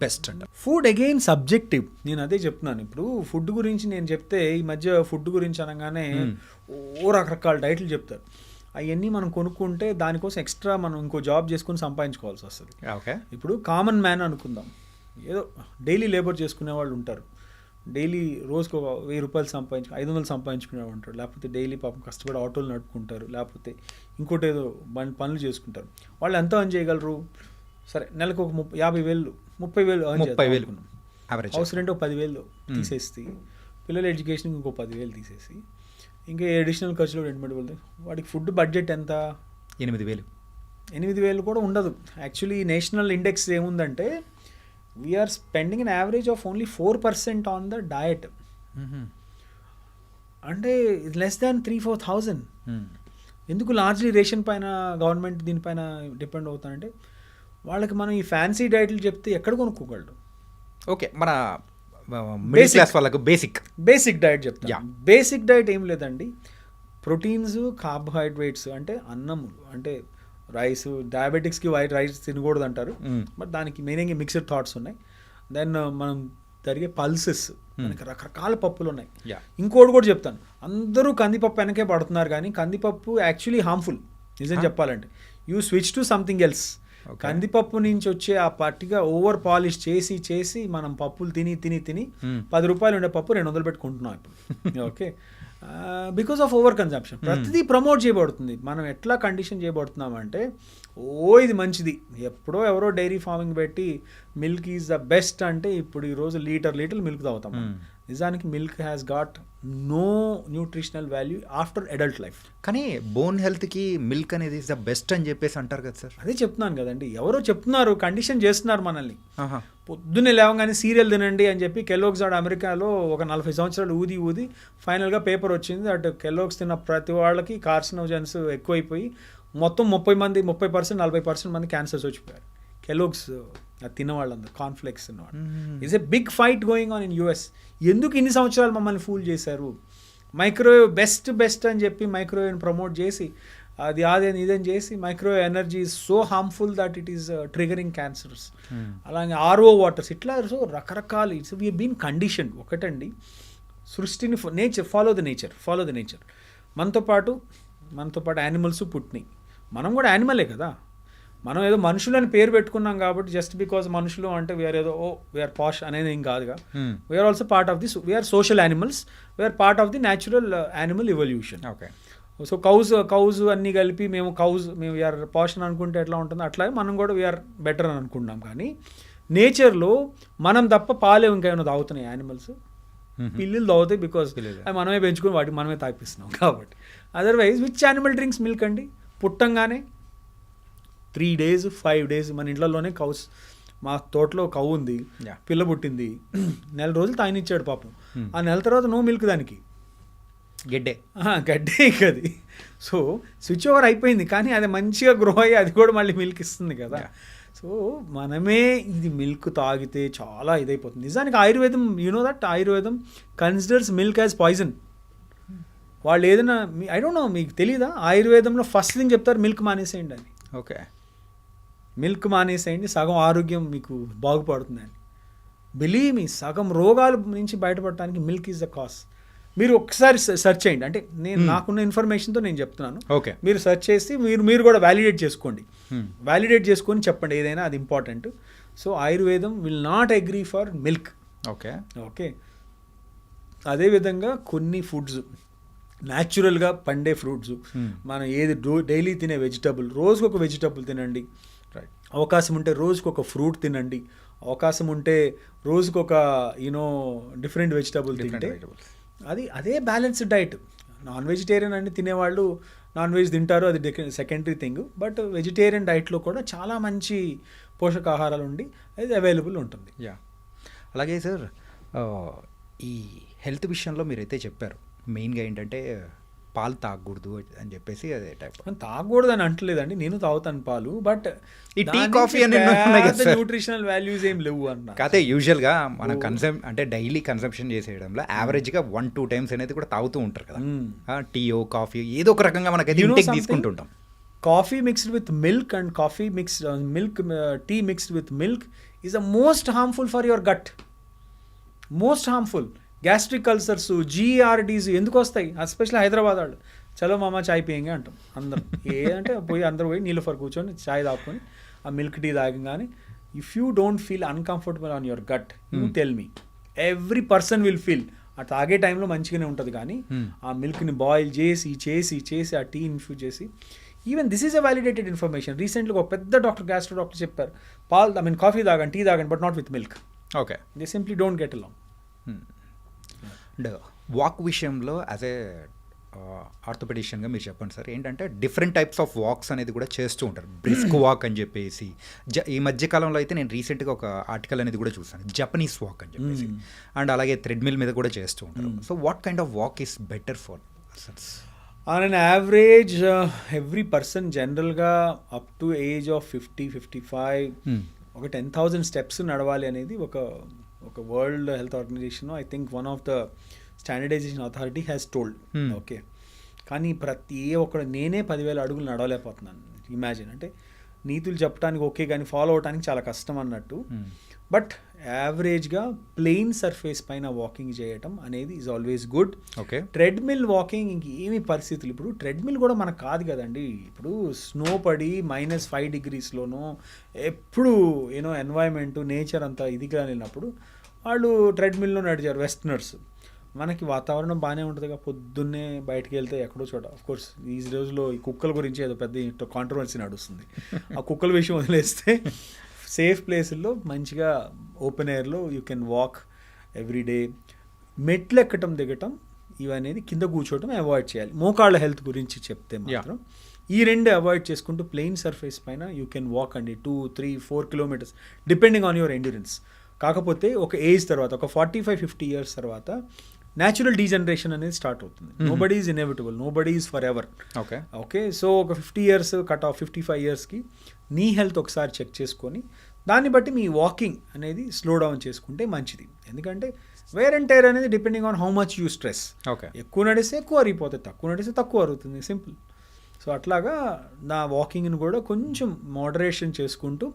best అంట? ఫుడ్ అగైన్ సబ్జెక్టివ్, నేను అదే చెప్తున్నాను. ఇప్పుడు ఫుడ్ గురించి నేను చెప్తే ఈ మధ్య ఫుడ్ గురించి అనగానే ఓ రకరకాల డైట్లు చెప్తారు. అవన్నీ మనం కొనుక్కుంటే దానికోసం ఎక్స్ట్రా మనం ఇంకో జాబ్ చేసుకుని సంపాదించుకోవాల్సి వస్తుంది. ఓకే. ఇప్పుడు కామన్ మ్యాన్ అనుకుందాం, ఏదో డైలీ లేబర్ చేసుకునే వాళ్ళు ఉంటారు, డైలీ రోజుకు ఒక 1000 రూపాయలు 500 సంపాదించుకునే వాళ్ళు ఉంటారు, లేకపోతే డైలీ పాపం కష్టపడి ఆటోలు నడుపుకుంటారు, లేకపోతే ఇంకోటి ఏదో పనులు చేసుకుంటారు. వాళ్ళు ఎంత ఎర్న్ చేయగలరు? సరే, నెలకు ఒక 50,000 30,000 ఎర్న్ 30,000 యావరేజ్. హౌస్ రెంట్ ఒక 10,000 తీసేసి, పిల్లల ఎడ్యుకేషన్కి ఇంకో 10,000 తీసేసి, ఇంకా అడిషనల్ ఖర్చులు 2-3 వాడికి ఫుడ్ బడ్జెట్ ఎంత? 8,000. 8,000 కూడా ఉండదు. యాక్చువల్లీ నేషనల్ ఇండెక్స్ ఏముందంటే we are spending on average of only 4% on the diet. అంటే లెస్ దాన్ 3,000-4,000. ఎందుకు లార్జ్లీ రేషన్ పైన గవర్నమెంట్ దీనిపైన డిపెండ్ అవుతానంటే, వాళ్ళకి మనం ఈ ఫ్యాన్సీ డైట్లు చెప్తే ఎక్కడ కొనుక్కోగలరు? ఓకే, మన మిడిల్ క్లాస్ వాళ్ళకు బేసిక్ డైట్ చెప్తాను. Yeah. బేసిక్ డైట్ ఏం లేదండి, ప్రోటీన్స్, కార్బోహైడ్రేట్స్, అంటే అన్నములు, అంటే రైస్. డయాబెటిక్స్కి వైట్ రైస్ తినకూడదు అంటారు, బట్ దానికి మెయిన్గా మిక్స్డ్ థాట్స్ ఉన్నాయి. దెన్ మనం జరిగే పల్సెస్, మనకి రకరకాల పప్పులు ఉన్నాయి. Yeah. ఇంకోటి కూడా చెప్తాను, అందరూ కందిపప్పు వెనకే పడుతున్నారు, కానీ కందిపప్పు యాక్చువల్లీ హార్మ్ఫుల్. నిజం చెప్పాలంటే you switch to something else. కందిపప్పు నుంచి వచ్చే ఆ పట్టిగా ఓవర్ పాలిష్ చేసి మనం పప్పులు తిని 10 రూపాయలు ఉండే పప్పు 200 పెట్టుకుంటున్నాం ఇప్పుడు. Okay, because of over consumption. ప్రతిదీ ప్రమోట్ చేయబడుతుంది. మనం ఎట్లా కండిషన్ చేయబడుతున్నామంటే, ఇది మంచిది. ఎప్పుడో ఎవరో డైరీ ఫార్మింగ్ పెట్టి మిల్క్ ఈజ్ ద బెస్ట్ అంటే, ఇప్పుడు ఈరోజు లీటర్ మిల్క్ తాగుతాం. నిజానికి milk has got no nutritional value after adult life. కానీ బోన్ హెల్త్కి మిల్క్ అనేది ఇస్ ద బెస్ట్ అని చెప్పేసి అంటారు కదా సార్. అదే చెప్తున్నాను కదండి, ఎవరో చెప్తున్నారు, కండిషన్ చేస్తున్నారు మనల్ని. పొద్దున్నే లేవగానే సీరియల్ తినండి అని చెప్పి కెల్లోగ్స్ అమెరికాలో ఒక 40 సంవత్సరాలు ఊది ఫైనల్గా పేపర్ వచ్చింది అటు కెల్లోగ్స్ తిన్న ప్రతి వాళ్ళకి కార్సినోజన్స్ ఎక్కువైపోయి మొత్తం 30% 40% మంది క్యాన్సర్స్ వచ్చిపోయారు. కెల్లోగ్స్ అది తిన్నవాళ్ళందరూ, కాన్ఫ్లెక్స్ తిన్నవాళ్ళు. It's a big fight going on in US. ఎందుకు ఇన్ని సంవత్సరాలు మమ్మల్ని ఫూల్ చేశారు? మైక్రోవేవ్ బెస్ట్ అని చెప్పి మైక్రోవేవ్ని ప్రమోట్ చేసి అది ఇదని చేసి, microwave energy is so harmful that it is triggering cancers. అలాగే RO వాటర్స్, ఇట్లా సో రకరకాలు. It's we been condition. ఒకటండి, సృష్టిని ఫాలో ద నేచర్. మనతో పాటు యానిమల్స్ పుట్టినాయి, మనం కూడా యానిమలే కదా. మనం ఏదో మనుషులని పేరు పెట్టుకున్నాం కాబట్టి జస్ట్ బికాజ్ మనుషులు అంటే వీఆర్ పాష్ అనేది ఏం కాదుగా. We're also part of this, we're social animals, we're part of the natural animal evolution. Okay, so cause అన్నీ కలిపి మేము వీఆర్ పాష్ అని అనుకుంటే ఎట్లా ఉంటుందో అట్లాగే మనం కూడా వీఆర్ బెటర్ అని అనుకుంటున్నాం. కానీ నేచర్లో మనం తప్ప పాలే ఇంకేమైనా తాగుతున్నాయి యానిమల్స్, పిల్లులు తాగుతాయి బికాజ్ అవి మనమే పెంచుకొని వాటికి మనమే తాగిపిస్తున్నాం కాబట్టి. Otherwise which animal drinks milk అండి? పుట్టంగానే 3 days 5 days మన ఇంట్లోనే కౌస్, మా తోటలో కౌ ఉంది, పిల్ల పుట్టింది, 1 నెల రోజులు తాగినిచ్చాడు పాపం. ఆ నెల తర్వాత నో మిల్క్ దానికి, గడ్డే అది. సో స్విచ్ ఓవర్ అయిపోయింది, కానీ అది మంచిగా గ్రో అయ్యి అది కూడా మళ్ళీ మిల్క్ ఇస్తుంది కదా. సో మనమే ఇది మిల్క్ తాగితే చాలా ఇదైపోతుంది. నిజానికి ఆయుర్వేదం, ఆయుర్వేదం కన్సిడర్స్ మిల్క్ యాజ్ పాయిజన్. వాళ్ళు ఏదైనా ఐ డోంట్ నో, మీకు తెలీదా? ఆయుర్వేదంలో ఫస్ట్ థింగ్ చెప్తారు మిల్క్ మానేసేయండి అని. ఓకే, మిల్క్ మానేసేయండి, సగం ఆరోగ్యం మీకు బాగుపడుతుందని. బిలీవ్ మీ, సగం రోగాల నుంచి బయటపడటానికి మిల్క్ ఈజ్ ద కాస్. మీరు ఒకసారి సెర్చ్ చేయండి, అంటే నాకున్న ఇన్ఫర్మేషన్తో నేను చెప్తున్నాను. ఓకే, మీరు సెర్చ్ చేసి మీరు కూడా వ్యాలిడేట్ చేసుకోండి. వ్యాలిడేట్ చేసుకొని చెప్పండి ఏదైనా, అది ఇంపార్టెంట్. సో ఆయుర్వేదం will not agree for milk. Okay, అదేవిధంగా కొన్ని ఫుడ్స్, న్యాచురల్గా పండే ఫ్రూట్స్, మనం ఏది డైలీ తినే వెజిటబుల్, రోజుకు ఒక వెజిటబుల్ తినండి. అవకాశం ఉంటే రోజుకు ఒక ఫ్రూట్ తినండి. అవకాశం ఉంటే రోజుకు ఒక డిఫరెంట్ వెజిటబుల్ తింటే అదే బ్యాలెన్స్డ్ డైట్. నాన్ వెజిటేరియన్ అని తినేవాళ్ళు నాన్ వెజ్ తింటారు, అది సెకండరీ థింగ్. బట్ వెజిటేరియన్ డైట్లో కూడా చాలా మంచి పోషకాహారాలు ఉండి అది అవైలబుల్ ఉంటుంది. అలాగే సార్, ఈ హెల్త్ విషయంలో మీరైతే చెప్పారు, మెయిన్గా ఏంటంటే పాలు తాగకూడదు అని చెప్పేసి అదే టైప్. తాగకూడదు అని అంటలేదండి, నేను తాగుతాను పాలు, బట్ ఈ టీ కాఫీ అని ఉన్నాయి కదా సార్. న్యూట్రిషనల్ వాల్యూస్ ఏం లేవు అన్న. కాకపోతే యూజువల్గా మనం అంటే డైలీ కన్సంప్షన్ చేసేయడంలో యావరేజ్గా 1-2 టైమ్స్ అనేది కూడా తాగుతూ ఉంటారు కదా, టీయో కాఫీ ఏదో ఒక రకంగా మనకైతే intake తీసుకుంటుంటాం. Coffee mixed with milk and tea mixed with milk is the most harmful for your gut. Most harmful. Gastric ulcers, GERDs ఎందుకు వస్తాయి? ఎస్పెషల్లీ హైదరాబాద్ వాళ్ళు చలో మామ చాయ్ పియంగా అంటాం అందరం. ఏదంటే అందరూ పోయి నీళ్ళఫర్ కూర్చొని చాయ్ తాపుకొని ఆ మిల్క్ టీ తాగంగానే, if you don't feel uncomfortable on your gut, you tell me. Every person will feel. ఆ తాగే టైంలో మంచిగానే ఉంటుంది, కానీ ఆ మిల్క్ని బాయిల్ చేసి ఆ టీ ఇన్ఫ్యూజ్ చేసి, even this is a validated information. రీసెంట్గా ఒక పెద్ద గ్యాస్ట్రో డాక్టర్ చెప్పారు, కాఫీ తాగండి, టీ తాగండి, but not with milk. Okay, they simply don't get along. And walk విషయంలో యాజ్ ఏ ఆర్థోపెడిషియన్గా మీరు చెప్పండి సార్, ఏంటంటే డిఫరెంట్ టైప్స్ ఆఫ్ వాక్స్ అనేది కూడా చేస్తూ ఉంటారు. బ్రిస్క్ వాక్ అని చెప్పేసి, ఈ మధ్యకాలంలో అయితే నేను రీసెంట్గా ఒక ఆర్టికల్ అనేది కూడా చూసాను, జపనీస్ వాక్ అని చెప్పేసి, అండ్ అలాగే థ్రెడ్మిల్ మీద కూడా చేస్తూ ఉంటారు. So what kind of walk is better for persons? On an average every person జనరల్గా అప్ టు ఏజ్ ఆఫ్ 50-55 ఒక 10,000 స్టెప్స్ నడవాలి అనేది ఒక world health organization, I think one of the standardization authority has told. Okay, కానీ నేనే 10,000 అడుగులు నడవలేకపోతున్నాను. Imagine, అంటే నీతులు చెప్పడానికి ఓకే, కానీ ఫాలో అవడానికి చాలా కష్టం అన్నట్టు. బట్ యావరేజ్గా ప్లెయిన్ సర్ఫేస్ పైన వాకింగ్ చేయటం అనేది is always good. Okay, treadmill walking ఇంకేమి పరిస్థితులు, ఇప్పుడు ట్రెడ్మిల్ కూడా మనకు కాదు కదండి. ఇప్పుడు స్నో పడి -5 degreesలోనో ఎప్పుడు ఎన్వైరన్మెంట్ నేచర్ అంతా ఇదిగా వెళ్ళినప్పుడు వాళ్ళు ట్రెడ్మిల్లో నడిచారు వెస్టర్నర్స్. మనకి వాతావరణం బాగానే ఉంటుందిగా, పొద్దున్నే బయటకు వెళ్తే ఎక్కడో చోట. ఆఫ్కోర్స్ ఈ రోజులో ఈ కుక్కల గురించి ఏదో పెద్ద కాంట్రవర్సీ నడుస్తుంది. ఆ కుక్కల విషయం వదిలేస్తే సేఫ్ ప్లేసుల్లో మంచిగా ఓపెన్ ఎయిర్లో you can walk every day. మెట్లు ఎక్కటం దిగటం ఇవనేది, కింద కూర్చోవటం అవాయిడ్ చేయాలి. మోకాళ్ళ హెల్త్ గురించి చెప్తే మాత్రం ఈ రెండు అవాయిడ్ చేసుకుంటూ ప్లెయిన్ సర్ఫేస్ పైన యూ కెన్ వాక్ అండి 2-3-4 kilometers depending on your endurance. కాకపోతే ఒక ఏజ్ తర్వాత, ఒక 45-50 years తర్వాత న్యాచురల్ డీజనరేషన్ అనేది స్టార్ట్ అవుతుంది. Nobody is inevitable, nobody is for ever. Okay, so ఒక 50 years కట్ ఆఫ్ 55 yearsకి నీ హెల్త్ ఒకసారి చెక్ చేసుకొని దాన్ని బట్టి మీ వాకింగ్ అనేది స్లో డౌన్ చేసుకుంటే మంచిది. ఎందుకంటే వేర్ అండ్ టైర్ అనేది depending on how much you stress. ఎక్కువ నడిస్తే ఎక్కువ అరిగిపోతుంది, తక్కువ నడిస్తే తక్కువ అరుగుతుంది, సింపుల్. సో అట్లాగా నా వాకింగ్ని కూడా కొంచెం మోడరేషన్ చేసుకుంటూ,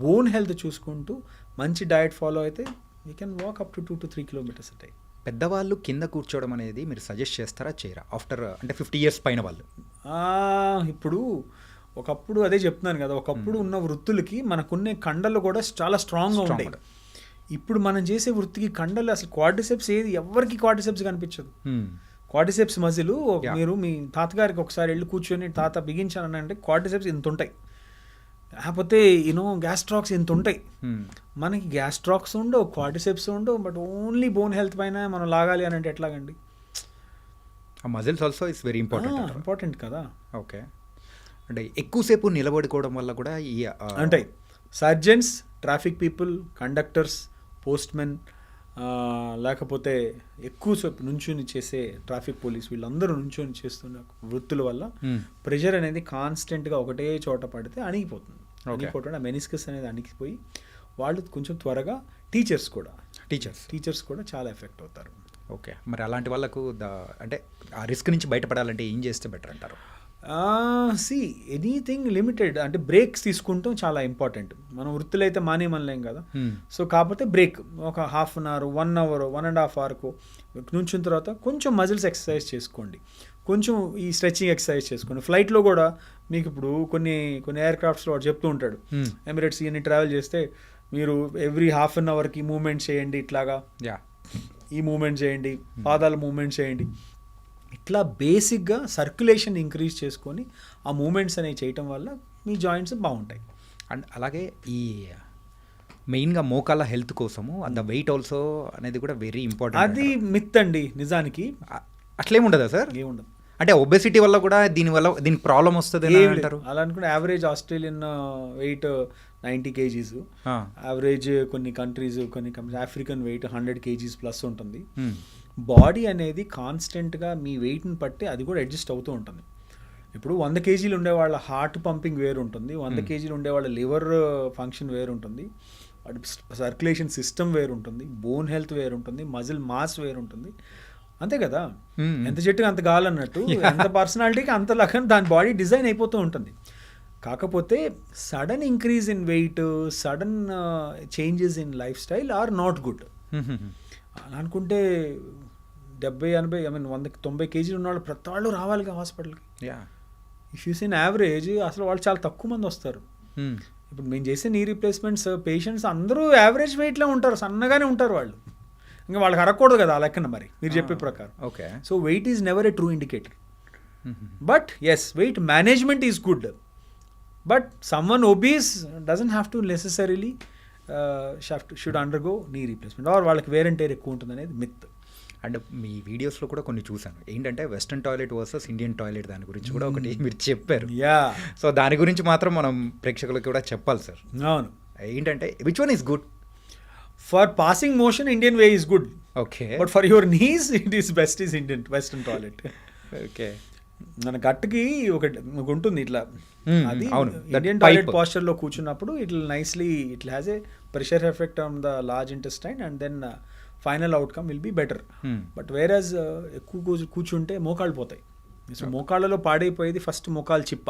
బోన్ హెల్త్ చూసుకుంటూ, మంచి డయట్ ఫాలో అయితే you can walk up to 2-3 kilometers a day. పెద్దవాళ్ళు కింద కూర్చోవడం అనేది మీరు సజెస్ట్ చేస్తారా, చేయరా? ఆఫ్టర్ అంటే 50 years పైన వాళ్ళు. ఇప్పుడు ఒకప్పుడు అదే చెప్తున్నాను కదా, ఒకప్పుడు ఉన్న వృత్తులకి మనకున్న కండలు కూడా చాలా స్ట్రాంగ్గా ఉంటాయి. ఇప్పుడు మనం చేసే వృత్తికి కండలు అసలు క్వాడ్రిసెప్స్ ఎవరికి క్వాడ్రిసెప్స్ కనిపించదు. క్వాడ్రిసెప్స్ మజిల్ మీరు మీ తాతగారికి ఒకసారి వెళ్ళి కూర్చొని తాత బిగించాలని అంటే క్వాడ్రిసెప్స్ ఇంత ఉంటాయి, లేకపోతే గ్యాస్ట్రాక్స్ ఎంత ఉంటాయి. మనకి గ్యాస్ట్రాక్స్ ఉండవు, క్వాడ్రిసెప్స్ ఉండవు, బట్ ఓన్లీ బోన్ హెల్త్ పైన మనం లాగాలి అని అంటే ఎట్లాగండి? ఆ muscles also is very important కదా. ఓకే, అంటే ఎక్కువసేపు నిలబడుకోవడం వల్ల కూడా అంటే surgeons, traffic people, conductors, postmen, లేకపోతే ఎక్కువసేపు నుంచొని చేసే ట్రాఫిక్ పోలీస్, వీళ్ళందరూ నుంచొని చేస్తున్న వృత్తుల వల్ల ప్రెషర్ అనేది కాన్స్టెంట్గా ఒకటే చోట పడితే అణిగిపోతుంది. అణిగిపోవడం మెనిస్కస్ అనేది అణిగిపోయి వాళ్ళు కొంచెం త్వరగా టీచర్స్ కూడా చాలా ఎఫెక్ట్ అవుతారు. ఓకే, మరి అలాంటి వాళ్ళకు అంటే ఆ రిస్క్ నుంచి బయటపడాలంటే ఏం చేస్తే బెటర్ అంటారు? ఎనీథింగ్ లిమిటెడ్, అంటే బ్రేక్స్ తీసుకుంటాం చాలా ఇంపార్టెంట్. మనం వృత్తులు అయితే మానేమనలేం కదా. సో కాకపోతే బ్రేక్ ఒక 1/2 hour, 1 hour, 1.5 hourకు నుంచిన తర్వాత కొంచెం మజిల్స్ ఎక్సర్సైజ్ చేసుకోండి, కొంచెం ఈ స్ట్రెచింగ్ ఎక్సర్సైజ్ చేసుకోండి. ఫ్లైట్లో కూడా మీకు ఇప్పుడు కొన్ని ఎయిర్క్రాఫ్ట్స్లో వాడు చెప్తూ ఉంటాడు, ఎమిరేట్స్ ఇవన్నీ ట్రావెల్ చేస్తే మీరు ఎవ్రీ 1/2 hourకి మూవ్మెంట్ చేయండి, ఇట్లాగా ఈ మూవ్మెంట్ చేయండి, పాదాల మూవ్మెంట్ చేయండి. ఇట్లా బేసిక్గా సర్క్యులేషన్ ఇంక్రీజ్ చేసుకొని ఆ మూమెంట్స్ అనేవి చేయటం వల్ల మీ జాయింట్స్ బాగుంటాయి. అండ్ అలాగే ఈ మెయిన్గా మోకాళ్ళ హెల్త్ కోసము ద వెయిట్ ఆల్సో అనేది కూడా వెరీ ఇంపార్టెంట్. అది మిత్ అండి, నిజానికి అట్లేముండదా సార్? ఏముండదు. అంటే ఒబెసిటీ వల్ల కూడా దీనికి ప్రాబ్లం వస్తుంది అంటారు. అలా అనుకుంటే average Australian weight 90 kgs, average కొన్ని కంట్రీస్, కొన్ని ఆఫ్రికన్ వెయిట్ 100 kgs+ ఉంటుంది. బాడీ అనేది కాన్స్టెంట్గా మీ వెయిట్ని బట్టి అది కూడా అడ్జస్ట్ అవుతూ ఉంటుంది. ఇప్పుడు 100 కేజీలు ఉండే వాళ్ళ హార్ట్ పంపింగ్ వేరు ఉంటుంది, 100 కేజీలు ఉండే వాళ్ళ లివర్ ఫంక్షన్ వేరు ఉంటుంది, వాటి సర్క్యులేషన్ సిస్టమ్ వేరు ఉంటుంది, బోన్ హెల్త్ వేరు ఉంటుంది, మజిల్ మాస్ వేరు ఉంటుంది. అంతే కదా, ఎంత చెట్టుకి అంత గాలన్నట్టు ఎంత పర్సనాలిటీకి అంత లక్షణం దాని బాడీ డిజైన్ అయిపోతూ ఉంటుంది. కాకపోతే sudden increase in weight, sudden changes in life style or not good. అలా అనుకుంటే 70-80 100-90 కేజీలు ఉన్నవాళ్ళు ప్రతి వాళ్ళు రావాలిగా హాస్పిటల్కి. ఇఫ్ యూ సీన్ యావరేజ్ అసలు వాళ్ళు చాలా తక్కువ మంది వస్తారు. ఇప్పుడు మేము చేసే నీ రీప్లేస్మెంట్స్ పేషెంట్స్ అందరూ యావరేజ్ వెయిట్లో ఉంటారు, సన్నగానే ఉంటారు వాళ్ళు. ఇంకా వాళ్ళకి అరగకూడదు కదా ఆ లెక్కన, మరి మీరు చెప్పే ప్రకారం. Okay, so weight is never a true indicator. But yes, weight management is good. But someone obese doesn't have to necessarily should undergo knee replacement, or వాళ్ళకి వేర్ అండ్ టేర్ ఎక్కువ ఉంటుంది అనేది మిత్. అండ్ మీ వీడియోస్లో కూడా కొన్ని చూసాను, ఏంటంటే western toilet versus Indian toilet దాని గురించి కూడా ఒకటి మీరు చెప్పారు. సో దాని గురించి మాత్రం మనం ప్రేక్షకులకు కూడా చెప్పాలి సార్. అవును, ఏంటంటే which one is good? For passing motion Indian way is good. Okay, but for your knees it is best is Indian western toilet. Okay, మన గట్టుకి ఒక ఉంటుంది ఇట్లా, అది అవును, ఇండియన్ టాయిలెట్ పాస్చర్ లో కూర్చున్నప్పుడు it nicely it has a pressure effect on the large intestine and then final outcome will be better. But whereas ఎక్కువ కూర్చుంటే మోకాళ్ళు పోతాయి. సో మోకాళ్ళలో పాడైపోయేది ఫస్ట్ మోకాలు చిప్ప,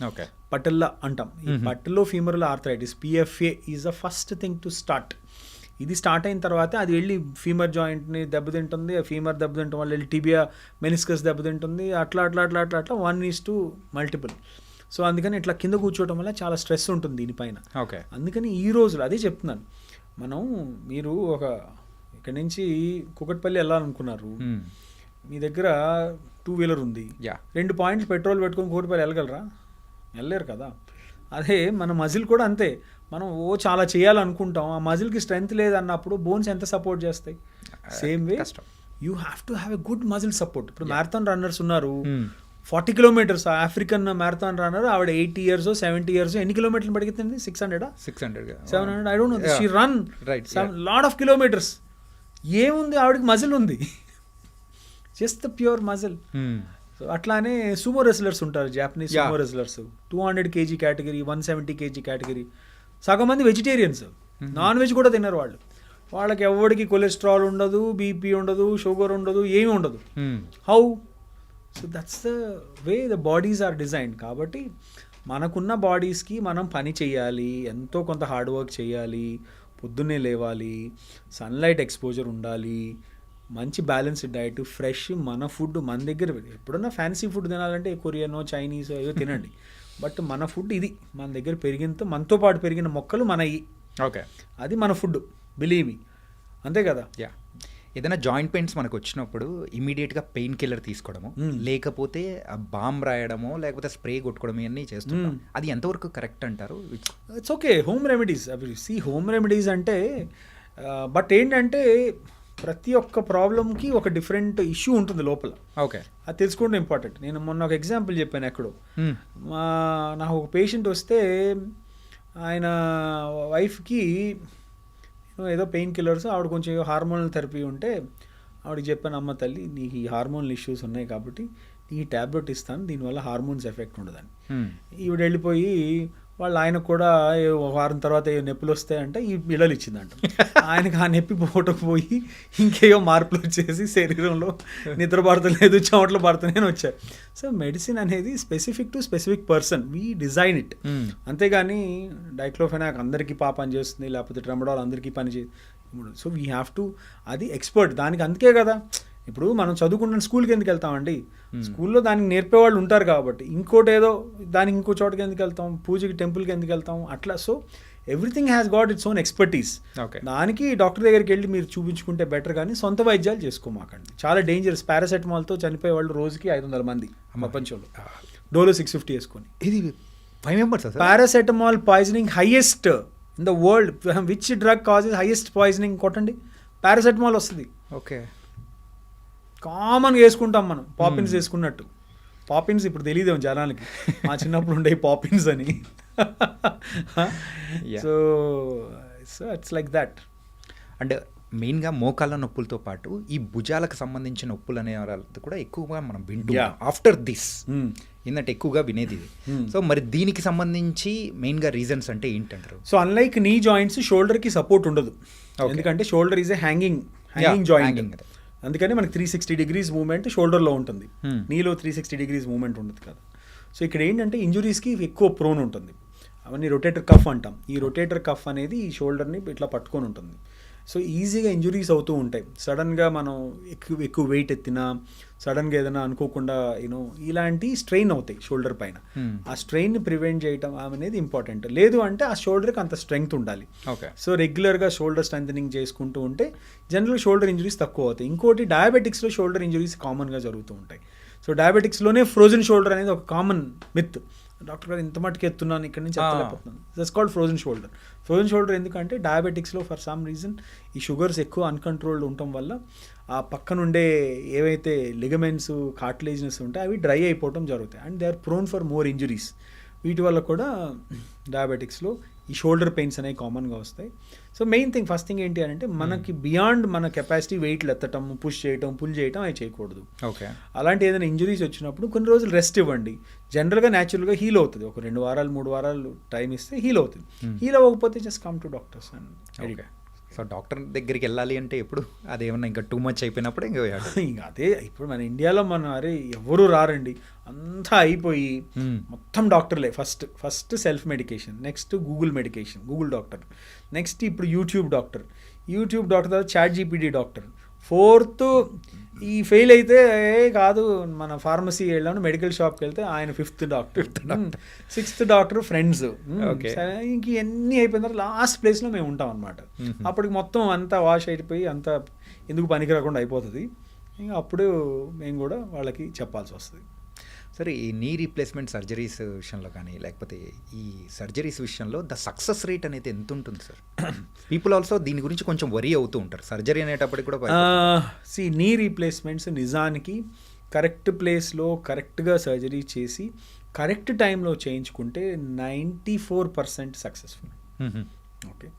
ఓకే, పటెల్లా అంటాం. ఈ patellofemoral arthritis PFA is the first thing to start. ఇది start అయిన తర్వాత అది వెళ్ళి ఫీమర్ జాయింట్ని దెబ్బతింటుంది, ఫీమర్ దెబ్బతింటం వల్ల వెళ్ళి టిబియా మెనిస్కస్ దెబ్బతింటుంది, అట్లా 1:multiple. సో అందుకని ఇట్లా కింద కూర్చోవడం వల్ల చాలా స్ట్రెస్ ఉంటుంది దీనిపైన. ఓకే, అందుకని ఈ రోజులు అదే చెప్తున్నాను, మీరు ఇక్కడ నుంచి కుకట్పల్లి వెళ్ళాలనుకున్నారు, మీ దగ్గర 2-wheeler ఉంది, 2 పాయింట్లు పెట్రోల్ పెట్టుకొని కుకట్పల్లి వెళ్ళగలరా? వెళ్ళలేరు కదా. అదే మన మజిల్ కూడా అంతే, మనం చాలా చేయాలనుకుంటాం, ఆ మజిల్కి స్ట్రెంగ్త్ లేదన్నప్పుడు బోన్స్ ఎంత సపోర్ట్ చేస్తాయి? Same way you have to have a good muscle support. ఇప్పుడు మ్యారథాన్ రన్నర్స్ ఉన్నారు, 40 kilometers, ఆఫ్రికన్ మ్యారథాన్ రన్నర్, ఆవిడ 80 years 70 years, ఎన్ని కిలోమీటర్లు పరిగెత్తింది? 600 700 I don't know. She run lot of kilometres. ఏముంది ఆవిడకి? మజిల్ ఉంది, just the pure muscle. So అట్లానే సూమో రెస్లర్స్ ఉంటారు, Japanese sumo wrestlers, 200 kg category, 170 kg category. సగం మంది వెజిటేరియన్స్, నాన్ వెజ్ కూడా తిన్నారు వాళ్ళు. వాళ్ళకి ఎవరికి కొలెస్ట్రాల్ ఉండదు, బీపీ ఉండదు, షుగర్ ఉండదు, ఏమీ ఉండదు. How? So that's the way the bodies are designed. కాబట్టి మనకున్న బాడీస్కి మనం పని చేయాలి, ఎంతో కొంత హార్డ్ వర్క్ చేయాలి, పొద్దున్నే లేవాలి, సన్లైట్ ఎక్స్పోజర్ ఉండాలి, మంచి బ్యాలెన్స్డ్ డైట్, ఫ్రెష్ మన ఫుడ్ మన దగ్గర. ఎప్పుడన్నా ఫ్యాన్సీ ఫుడ్ తినాలంటే కొరియనో చైనీసో ఏదో తినండి, బట్ మన ఫుడ్ ఇది, మన దగ్గర పెరిగినంత, మనతో పాటు పెరిగిన మొక్కలు మనవి. ఓకే, అది మన ఫుడ్, బిలీవ్ మీ. అంతే కదా. ఏదైనా జాయింట్ పెయిన్స్ మనకు వచ్చినప్పుడు ఇమీడియట్గా పెయిన్ కిల్లర్ తీసుకోవడము, లేకపోతే బాంబ్ రాయడమో, లేకపోతే స్ప్రే కొట్టుకోవడం, ఇవన్నీ చేస్తుంటాం. అది ఎంతవరకు కరెక్ట్ అంటారు? It's okay, home remedies. అవి హోమ్ రెమెడీస్ అంటే, బట్ ఏంటంటే ప్రతి ఒక్క ప్రాబ్లంకి ఒక డిఫరెంట్ ఇష్యూ ఉంటుంది లోపల. ఓకే, అది తెలుసుకోవడం ఇంపార్టెంట్. నేను మొన్న ఒక ఎగ్జాంపుల్ చెప్పాను ఎక్కడో. నాకు ఒక పేషెంట్ వస్తే ఆయన వైఫ్కి ఏదో పెయిన్ కిల్లర్స్, ఆవిడ కొంచెం హార్మోనల్ థెరపీ ఉంటే ఆవిడకి చెప్పాను, అమ్మ తల్లి నీకు ఈ హార్మోనల్ ఇష్యూస్ ఉన్నాయి కాబట్టి ఈ ట్యాబ్లెట్ ఇస్తాను, దీనివల్ల హార్మోన్స్ ఎఫెక్ట్ ఉండదని. ఈవిడ వెళ్ళిపోయి ఆయన కూడా వారం తర్వాత ఏ నొప్పులు వస్తాయంటే ఈ బిళ్ళలు ఇచ్చిందంట. ఆయనకి ఆ నొప్పి పోయి ఇంకేయో మార్పులు వచ్చేసి శరీరంలో నిద్ర పడతలేదు, చెమటలు పడుతున్నాయని వచ్చారు. సో మెడిసిన్ అనేది specific to specific person, we design it. అంతేగాని డైక్లోఫెనాక్ అందరికీ పని చేస్తుంది, లేకపోతే ట్రెమడాల్ అందరికీ పని చేస్తుంది. సో వీ హ్యావ్ టు, అది ఎక్స్పర్ట్ దానికి. అందుకే కదా ఇప్పుడు మనం చదువుకుంటున్న స్కూల్కి ఎందుకు వెళ్తామండి? స్కూల్లో దానికి నేర్పేవాళ్ళు ఉంటారు కాబట్టి. ఇంకోటి ఏదో దానికి ఇంకో చోటకి ఎందుకు వెళ్తాం? పూజకి, టెంపుల్కి ఎందుకు వెళ్తాం? అట్లా. So everything has got its own expertise. దానికి డాక్టర్ దగ్గరికి వెళ్ళి మీరు చూపించుకుంటే బెటర్, కానీ సొంత వైద్యాలు చేసుకోమాకండి. చాలా డేంజరస్. పారాసెటమాల్తో చనిపోయే వాళ్ళు రోజుకి 500 మంది ప్రపంచంలో, డోలో 650 వేసుకొని. ఇది 5 members. Paracetamol poisoning highest in the world. Which drug causes highest poisoning? కొట్టండి, పారాసెటమాల్ వస్తుంది. ఓకే, కామన్గా వేసుకుంటాం మనం, పాపిన్స్ వేసుకున్నట్టు. పాపిన్స్ ఇప్పుడు తెలియదేమో జనాలకి, మా చిన్నప్పుడు ఉండే పాపిన్స్ అని. So it's like that. And మెయిన్గా మోకాళ్ళ నొప్పులతో పాటు ఈ భుజాలకు సంబంధించిన నొప్పులు అనే వాళ్ళది కూడా ఎక్కువగా మనం వింటూ Yeah. After this Hmm. ఏంటంటే ఎక్కువగా వినేది ఇది. సో మరి దీనికి సంబంధించి మెయిన్గా రీజన్స్ అంటే ఏంటంటారు? సో అన్లైక్ నీ జాయింట్స్ షోల్డర్కి సపోర్ట్ ఉండదు. ఎందుకంటే shoulder is a hanging joint. hanging. అందుకని మనకి 360 degrees మూవ్మెంట్ షోల్డర్లో ఉంటుంది. Hmm. నీలో 360 degrees మూవ్మెంట్ ఉండదు కదా. సో ఇక్కడ ఏంటంటే ఇంజురీస్కి ఎక్కువ ప్రోన్ ఉంటుంది. అవన్నీ రొటేటర్ కఫ్ అంటాం. ఈ రొటేటర్ కఫ్ అనేది ఈ షోల్డర్ని ఇట్లా పట్టుకొని ఉంటుంది. సో ఈజీగా ఇంజురీస్ అవుతూ ఉంటాయి. సడన్గా మనం ఎక్కువ వెయిట్ ఎత్తినా, సడన్గా ఏదైనా అనుకోకుండా ఇలాంటి స్ట్రెయిన్ అవుతాయి షోల్డర్ పైన. ఆ స్ట్రెయిన్ ప్రివెంట్ చేయటం అనేది ఇంపార్టెంట్. లేదు అంటే ఆ షోల్డర్కి అంత స్ట్రెంగ్త్ ఉండాలి. ఓకే. సో రెగ్యులర్గా షోల్డర్ స్ట్రెంథనింగ్ చేసుకుంటూ ఉంటే జనరల్ షోల్డర్ ఇంజురీస్ తక్కువ అవుతాయి. ఇంకోటి డయాబెటిక్స్లో షోల్డర్ ఇంజురీస్ కామన్గా జరుగుతూ ఉంటాయి. సో డయాబెటిక్స్లోనే ఫ్రోజన్ షోల్డర్ అనేది ఒక కామన్ మిత్. డాక్టర్ గారు ఇంత మట్టుకు ఎత్తున్నాను ఇక్కడ నుంచి ఎత్తలేకపోతున్నాను. That's called frozen shoulder. Frozen shoulder ఎందుకంటే డయాబెటిక్స్లో ఫర్ సమ్ రీజన్ ఈ షుగర్స్ ఎక్కువ అన్కంట్రోల్డ్ ఉండటం వల్ల ఆ పక్కనుండే ఏవైతే లిగమెంట్స్ కార్టిలేజ్నెస్ ఉంటాయి అవి డ్రై అయిపోవడం జరుగుతాయి. And they are prone for more injuries. వీటి వల్ల కూడా డయాబెటిక్స్లో ఈ షోల్డర్ పెయిన్స్ అనేవి కామన్గా వస్తాయి. So main thing first thing ఏంటి అని అంటే మనకి బియాండ్ మన కెపాసిటీ వెయిట్లు ఎత్తటం, పుష్ చేయటం, పుల్ చేయటం అవి చేయకూడదు. ఓకే. అలాంటి ఏదైనా ఇంజురీస్ వచ్చినప్పుడు కొన్ని రోజులు రెస్ట్ ఇవ్వండి. జనరల్గా న్యాచురల్గా హీల్ అవుతుంది. ఒక 2 వారాలు 3 వారాలు టైం ఇస్తే హీల్ అవుతుంది. హీల్ అవ్వకపోతే just come to doctors and okay. So doctor దగ్గరికి వెళ్ళాలి అంటే ఎప్పుడు అదేమన్నా ఇంకా టూ మచ్ అయిపోయినప్పుడు ఇంకా ఇంకా అదే ఇప్పుడు మన ఇండియాలో అరే ఎవరు రారండి, అంతా అయిపోయి మొత్తం డాక్టర్లే. First self medication, next Google medication, Google doctor, next ఇప్పుడు యూట్యూబ్ డాక్టర్ తర్వాత చాట్ జీపీటీ డాక్టర్, 4th ఈ ఫెయిల్ అయితే కాదు మన ఫార్మసీ వెళ్ళాను, మెడికల్ షాప్కి వెళ్తే ఆయన 5th doctor, 6th doctor friends. ఇంక ఎన్ని అయిపోయిన తర్వాత లాస్ట్ ప్లేస్లో మేము ఉంటాం అనమాట. అప్పటికి మొత్తం అంతా వాష్ అయిపోయి అంతా ఎందుకు పనికి రాకుండా అయిపోతుంది. ఇంకా అప్పుడు మేము కూడా వాళ్ళకి చెప్పాల్సి వస్తుంది. సరే, ఈ నీ రీప్లేస్మెంట్ సర్జరీస్ విషయంలో కానీ లేకపోతే ఈ సర్జరీస్ విషయంలో ద సక్సెస్ రేట్ అనేది ఎంత ఉంటుంది సార్? పీపుల్ ఆల్సో దీని గురించి కొంచెం వరీ అవుతూ ఉంటారు. సర్జరీ అనేటప్పటికి కూడా నీ రీప్లేస్మెంట్స్ నిజానికి కరెక్ట్ ప్లేస్లో కరెక్ట్గా సర్జరీ చేసి కరెక్ట్ టైంలో చేయించుకుంటే 94% successful. Okay,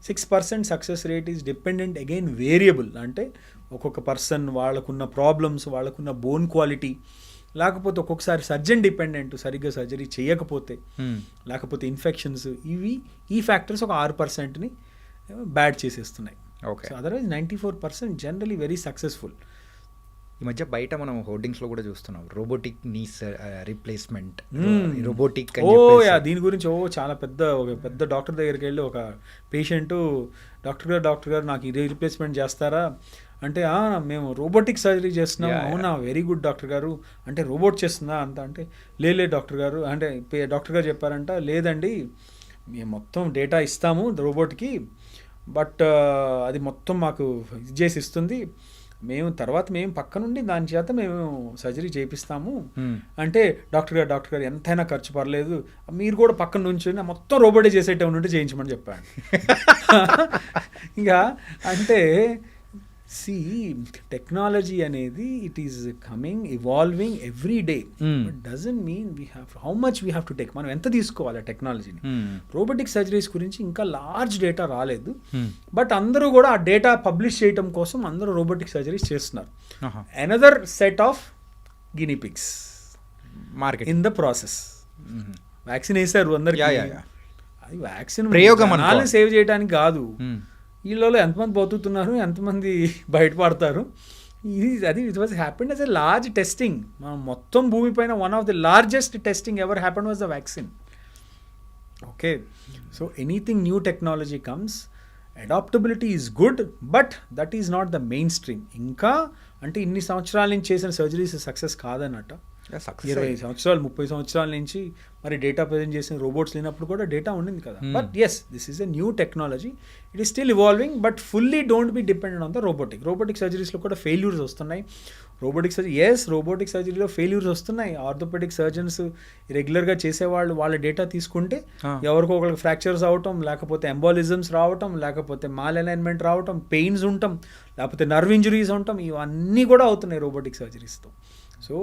6% success rate is dependent again variable. అంటే ఒక్కొక్క పర్సన్ వాళ్ళకున్న ప్రాబ్లమ్స్, వాళ్ళకున్న బోన్ క్వాలిటీ, లేకపోతే ఒక్కొక్కసారి సర్జన్ డిపెండెంట్, సరిగ్గా సర్జరీ చేయకపోతే, లేకపోతే ఇన్ఫెక్షన్స్, ఈ ఫ్యాక్టర్స్ ఒక 6%ని బ్యాడ్ చేసేస్తున్నాయి. ఓకే. So otherwise 94% generally very successful. ఈ మధ్య బయట మనం హోర్డింగ్స్లో కూడా చూస్తున్నాం రోబోటిక్ నీ రీప్లేస్మెంట్, రోబోటిక్. దీని గురించి చాలా ఒక పెద్ద డాక్టర్ దగ్గరికి వెళ్ళి ఒక పేషెంట్, డాక్టర్ గారు నాకు ఇది రీప్లేస్మెంట్ చేస్తారా అంటే, మేము రోబోటిక్ సర్జరీ చేస్తున్నాం. అవునా, వెరీ గుడ్ డాక్టర్ గారు. అంటే రోబోట్ చేస్తుందా అంత అంటే, లేదు డాక్టర్ గారు అంటే డాక్టర్ గారు చెప్పారంట, లేదండి మేము మొత్తం డేటా ఇస్తాము రోబోట్కి, బట్ అది మొత్తం మాకు ఇది చేసి ఇస్తుంది, మేము పక్క నుండి దాని చేత మేము సర్జరీ చేపిస్తాము అంటే, డాక్టర్ గారు ఎంతైనా ఖర్చు పర్లేదు, మీరు కూడా పక్కన నుంచి మొత్తం రోబోటే చేసేటప్పుడు నుండి చేయించమని చెప్పాను. ఇంకా అంటే టెక్నాలజీ అనేది it is coming, evolving every day. But doesn't mean how much we have to take. మనం ఎంత తీసుకోవాలి ఆ టెక్నాలజీని. రోబోటిక్ సర్జరీస్ గురించి ఇంకా లార్జ్ డేటా రాలేదు, బట్ అందరూ కూడా ఆ డేటా పబ్లిష్ చేయడం కోసం అందరూ రోబోటిక్ సర్జరీస్ చేస్తున్నారు. Another set of guinea pigs market in the process. Vaccine వేసారు అందరికీ, అది వ్యాక్సిన్ ప్రయోగం సేవ్ చేయడానికి కాదు. వీళ్ళలో ఎంతమంది బతుకుతున్నారు, ఎంతమంది బయటపడతారు, it was happened as a large testing. మనం మొత్తం భూమిపైన one of the largest testing ever happened was the vaccine. Okay, so anything new technology comes, adaptability is good, but that is not the main stream. ఇంకా అంటే ఇన్ని సంవత్సరాల నుంచి చేసిన surgeries success కాదన్నట్ట. 20 సంవత్సరాలు 30 సంవత్సరాల నుంచి మరి డేటా ప్రజెంట్ చేసిన రోబోట్స్ లేనప్పుడు కూడా డేటా ఉండింది కదా. But yes, this is a new technology, it is still evolving, but fully don't be dependent on the robotic సర్జరీస్లో కూడా ఫెయిల్యూర్స్ వస్తున్నాయి. రోబోటిక్ సర్జరీలో ఫెయిల్యూర్స్ వస్తున్నాయి. ఆర్థోపెడిక్ సర్జన్స్ రెగ్యులర్గా చేసేవాళ్ళు వాళ్ళ డేటా తీసుకుంటే ఎవరికో ఒకరికి ఫ్రాక్చర్స్ అవటం, లేకపోతే ఎంబాలిజమ్స్ రావటం, లేకపోతే మాల్ అలైన్మెంట్ రావటం, పెయిన్స్ ఉండటం, లేకపోతే నర్వ్ ఇంజురీస్ ఉండటం, ఇవన్నీ కూడా అవుతున్నాయి రోబోటిక్ సర్జరీస్తో. So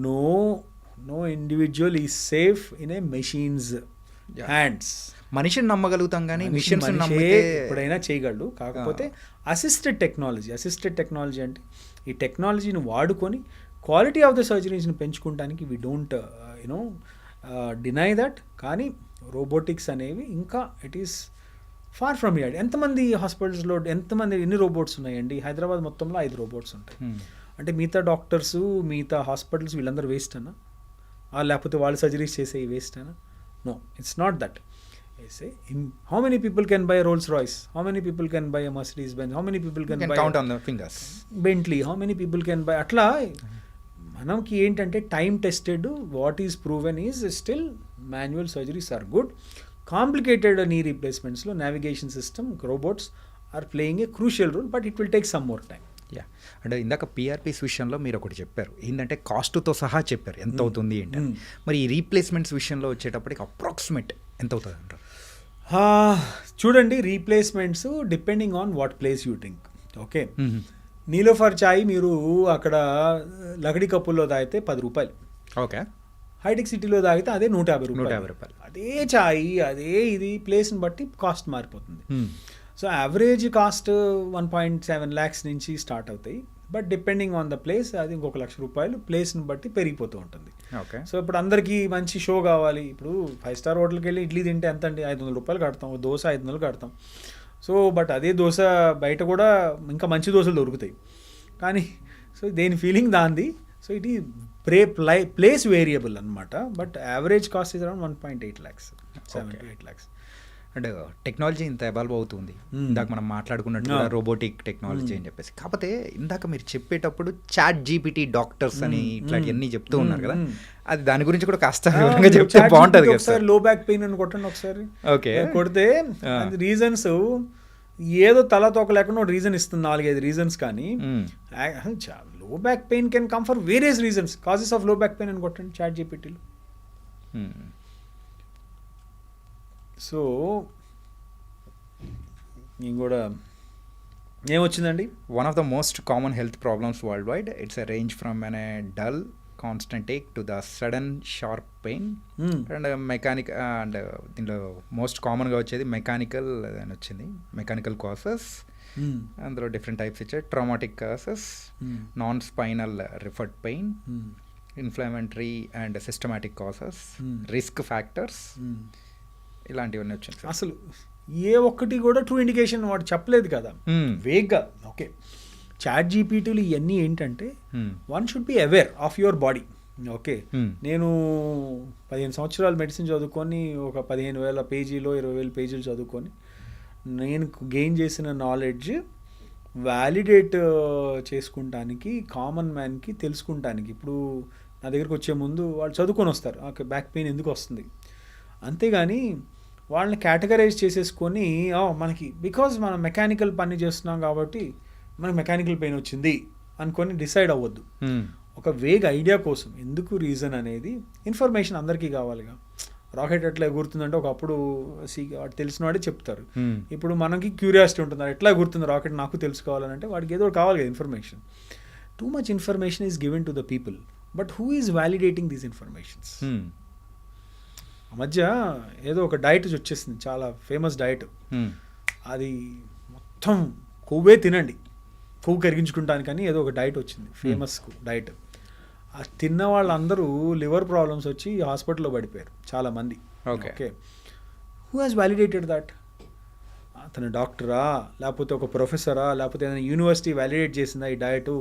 no individual is safe in a machines hands. మనిషిని నమ్మగలుగుతాం కానీ మిషన్స్ మనిషే నమ్మితే ఎప్పుడైనా చేయగలడు. కాకపోతే అసిస్టెడ్ టెక్నాలజీ అంటే ఈ టెక్నాలజీని వాడుకొని క్వాలిటీ ఆఫ్ ద సర్జరీస్ని పెంచుకోవడానికి we don't you know deny that. కానీ రోబోటిక్స్ అనేవి ఇంకా it is far from here. ఎంతమంది హాస్పిటల్స్లో ఎన్ని రోబోట్స్ ఉన్నాయండి? హైదరాబాద్ మొత్తంలో 5 రోబోట్స్ ఉంటాయి. అంటే మిగతా డాక్టర్స్, మిగతా హాస్పిటల్స్ వీళ్ళందరూ వేస్ట్ అన్నా, లేకపోతే వాళ్ళు సర్జరీస్ చేసే వేస్ట్ అన్నా? No, it's not that. How many people can buy a Rolls Royce? How many people can buy a Mercedes Benz? How many people can buy count on the fingers Bentley? How many people can buy? అట్లా మనకి ఏంటంటే time tested, what is proven is still manual surgeries are good. Complicated knee రీప్లేస్మెంట్స్లో navigation system, robots are playing a crucial role, but it will take some more time. Yeah, అంటే ఇందాక PRPs విషయంలో మీరు ఒకటి చెప్పారు, ఏంటంటే కాస్ట్తో సహా చెప్పారు ఎంత అవుతుంది ఏంటని. మరి ఈ రీప్లేస్మెంట్స్ విషయంలో వచ్చేటప్పటికి అప్రాక్సిమేట్ ఎంత అవుతుంది అంటారు? చూడండి, replacements depending on what place you think. Okay, Niloufer చాయ్ మీరు అక్కడ లకడీ కప్పుల్లో తాగితే 10 రూపాయలు. ఓకే, హైటెక్ సిటీలో తాగితే అదే 150 రూపాయలు. అదే చాయ్, అదే ఇది ప్లేస్ని బట్టి కాస్ట్ మారిపోతుంది. సో యావరేజ్ కాస్ట్ 1.7 lakhs నుంచి స్టార్ట్ అవుతాయి. But depending on the place అది ఇంకొక 1 లక్ష రూపాయలు ప్లేస్ని బట్టి పెరిగిపోతూ ఉంటుంది. ఓకే, సో ఇప్పుడు అందరికీ మంచి షో కావాలి. ఇప్పుడు 5-star హోటల్కి వెళ్ళి ఇడ్లీ తింటే ఎంత అండి? 500 రూపాయలు కడతాం. దోశ 500 కడతాం. సో బట్ అదే దోశ బయట కూడా ఇంకా మంచి దోశలు దొరుకుతాయి. కానీ సో దేని ఫీలింగ్ దాంది. సో ఇట్ ఈ ప్లేస్ వేరియబుల్ అనమాట. But average cost is around 1.8 lakhs, 7 to 8 lakhs. And technology ఇంత ఎవాల్వ్ అవుతుంది. ఇందాక మనం మాట్లాడుకున్నట్టు రోబోటిక్ టెక్నాలజీ అని చెప్పేసి. కాకపోతే ఇందాక మీరు చెప్పేటప్పుడు చాట్ జీపీటీ డాక్టర్స్ అని ఇట్లాంటివన్నీ చెప్తూ ఉన్నారు కదా, అది దాని గురించి కూడా కాస్త వివరంగా చెప్తే బాగుంటుంది కదా. ఒకసారి లో బ్యాక్ పెయిన్ అని కొట్టండి ఒకసారి. ఓకే, కొడితే రీజన్స్ ఏదో తల తోక లేకుండా రీజన్ ఇస్తుంది, 4-5 రీజన్స్. కానీ low back pain can come for various reasons. Causes of low back pain అని కొట్టండి చాట్ జీపీటీలో. సో నేను కూడా ఏమొచ్చిందండి, one of the most common health problems world wide. It's a range from an a dull constant ache to the sudden sharp pain and mechanic. And దీంట్లో most కామన్గా వచ్చేది mechanical అని వచ్చింది, మెకానికల్ కాసెస్. అందులో different types ఇచ్చాయి. Traumatic cases, non spinal referred pain, inflammatory and systematic causes, risk factors, ఇలాంటివన్నీ వచ్చింది. అసలు ఏ ఒక్కటి కూడా ట్రూ ఇండికేషన్ వాడు చెప్పలేదు కదా, వేగ్గా. ఓకే, చాట్ జీపీటీలు ఇవన్నీ ఏంటంటే one should be aware of your body. Okay, నేను 15 సంవత్సరాలు మెడిసిన్ చదువుకొని ఒక 15,000 పేజీలో 20,000 పేజీలు చదువుకొని నేను గెయిన్ చేసిన నాలెడ్జ్ వ్యాలిడేట్ చేసుకుంటానికి, కామన్ మ్యాన్కి తెలుసుకుంటానికి. ఇప్పుడు నా దగ్గరికి వచ్చే ముందు వాళ్ళు చదువుకొని వస్తారు, ఓకే బ్యాక్ పెయిన్ ఎందుకు వస్తుంది. అంతేగాని వాళ్ళని కేటగరైజ్ చేసేసుకొని మనకి బికాజ్ మనం మెకానికల్ పని చేస్తున్నాం కాబట్టి మనకి మెకానికల్ పెయిన్ వచ్చింది అనుకొని డిసైడ్ అవ్వద్దు. ఒక వేగ్ ఐడియా కోసం ఎందుకు రీజన్ అనేది ఇన్ఫర్మేషన్ అందరికీ కావాలిగా. రాకెట్ ఎట్లా ఎగురుతుందంటే ఒకప్పుడు వాడు తెలిసిన వాడే చెప్తారు. ఇప్పుడు మనకి క్యూరియాసిటీ ఉంటుంది, ఎట్లా ఎగురుతుంది రాకెట్ నాకు తెలుసుకోవాలంటే వాడికి ఏదో కావాలి కదా information. Too much information is given to the people, but who is validating these informations? ఆ మధ్య ఏదో ఒక డైట్ వచ్చేసింది, చాలా ఫేమస్ డైట్. అది మొత్తం కొవ్వే తినండి, కొవ్వు కరిగించుకుంటానికని ఏదో ఒక డైట్ వచ్చింది, ఫేమస్ డైట్. ఆ తిన్న వాళ్ళందరూ లివర్ ప్రాబ్లమ్స్ వచ్చి హాస్పిటల్లో పడిపోయారు చాలామంది. Okay, who has validated that? అతను డాక్టరా, లేకపోతే ఒక ప్రొఫెసరా, లేకపోతే ఏదైనా యూనివర్సిటీ వ్యాలిడేట్ చేసిందా ఈ డయటు,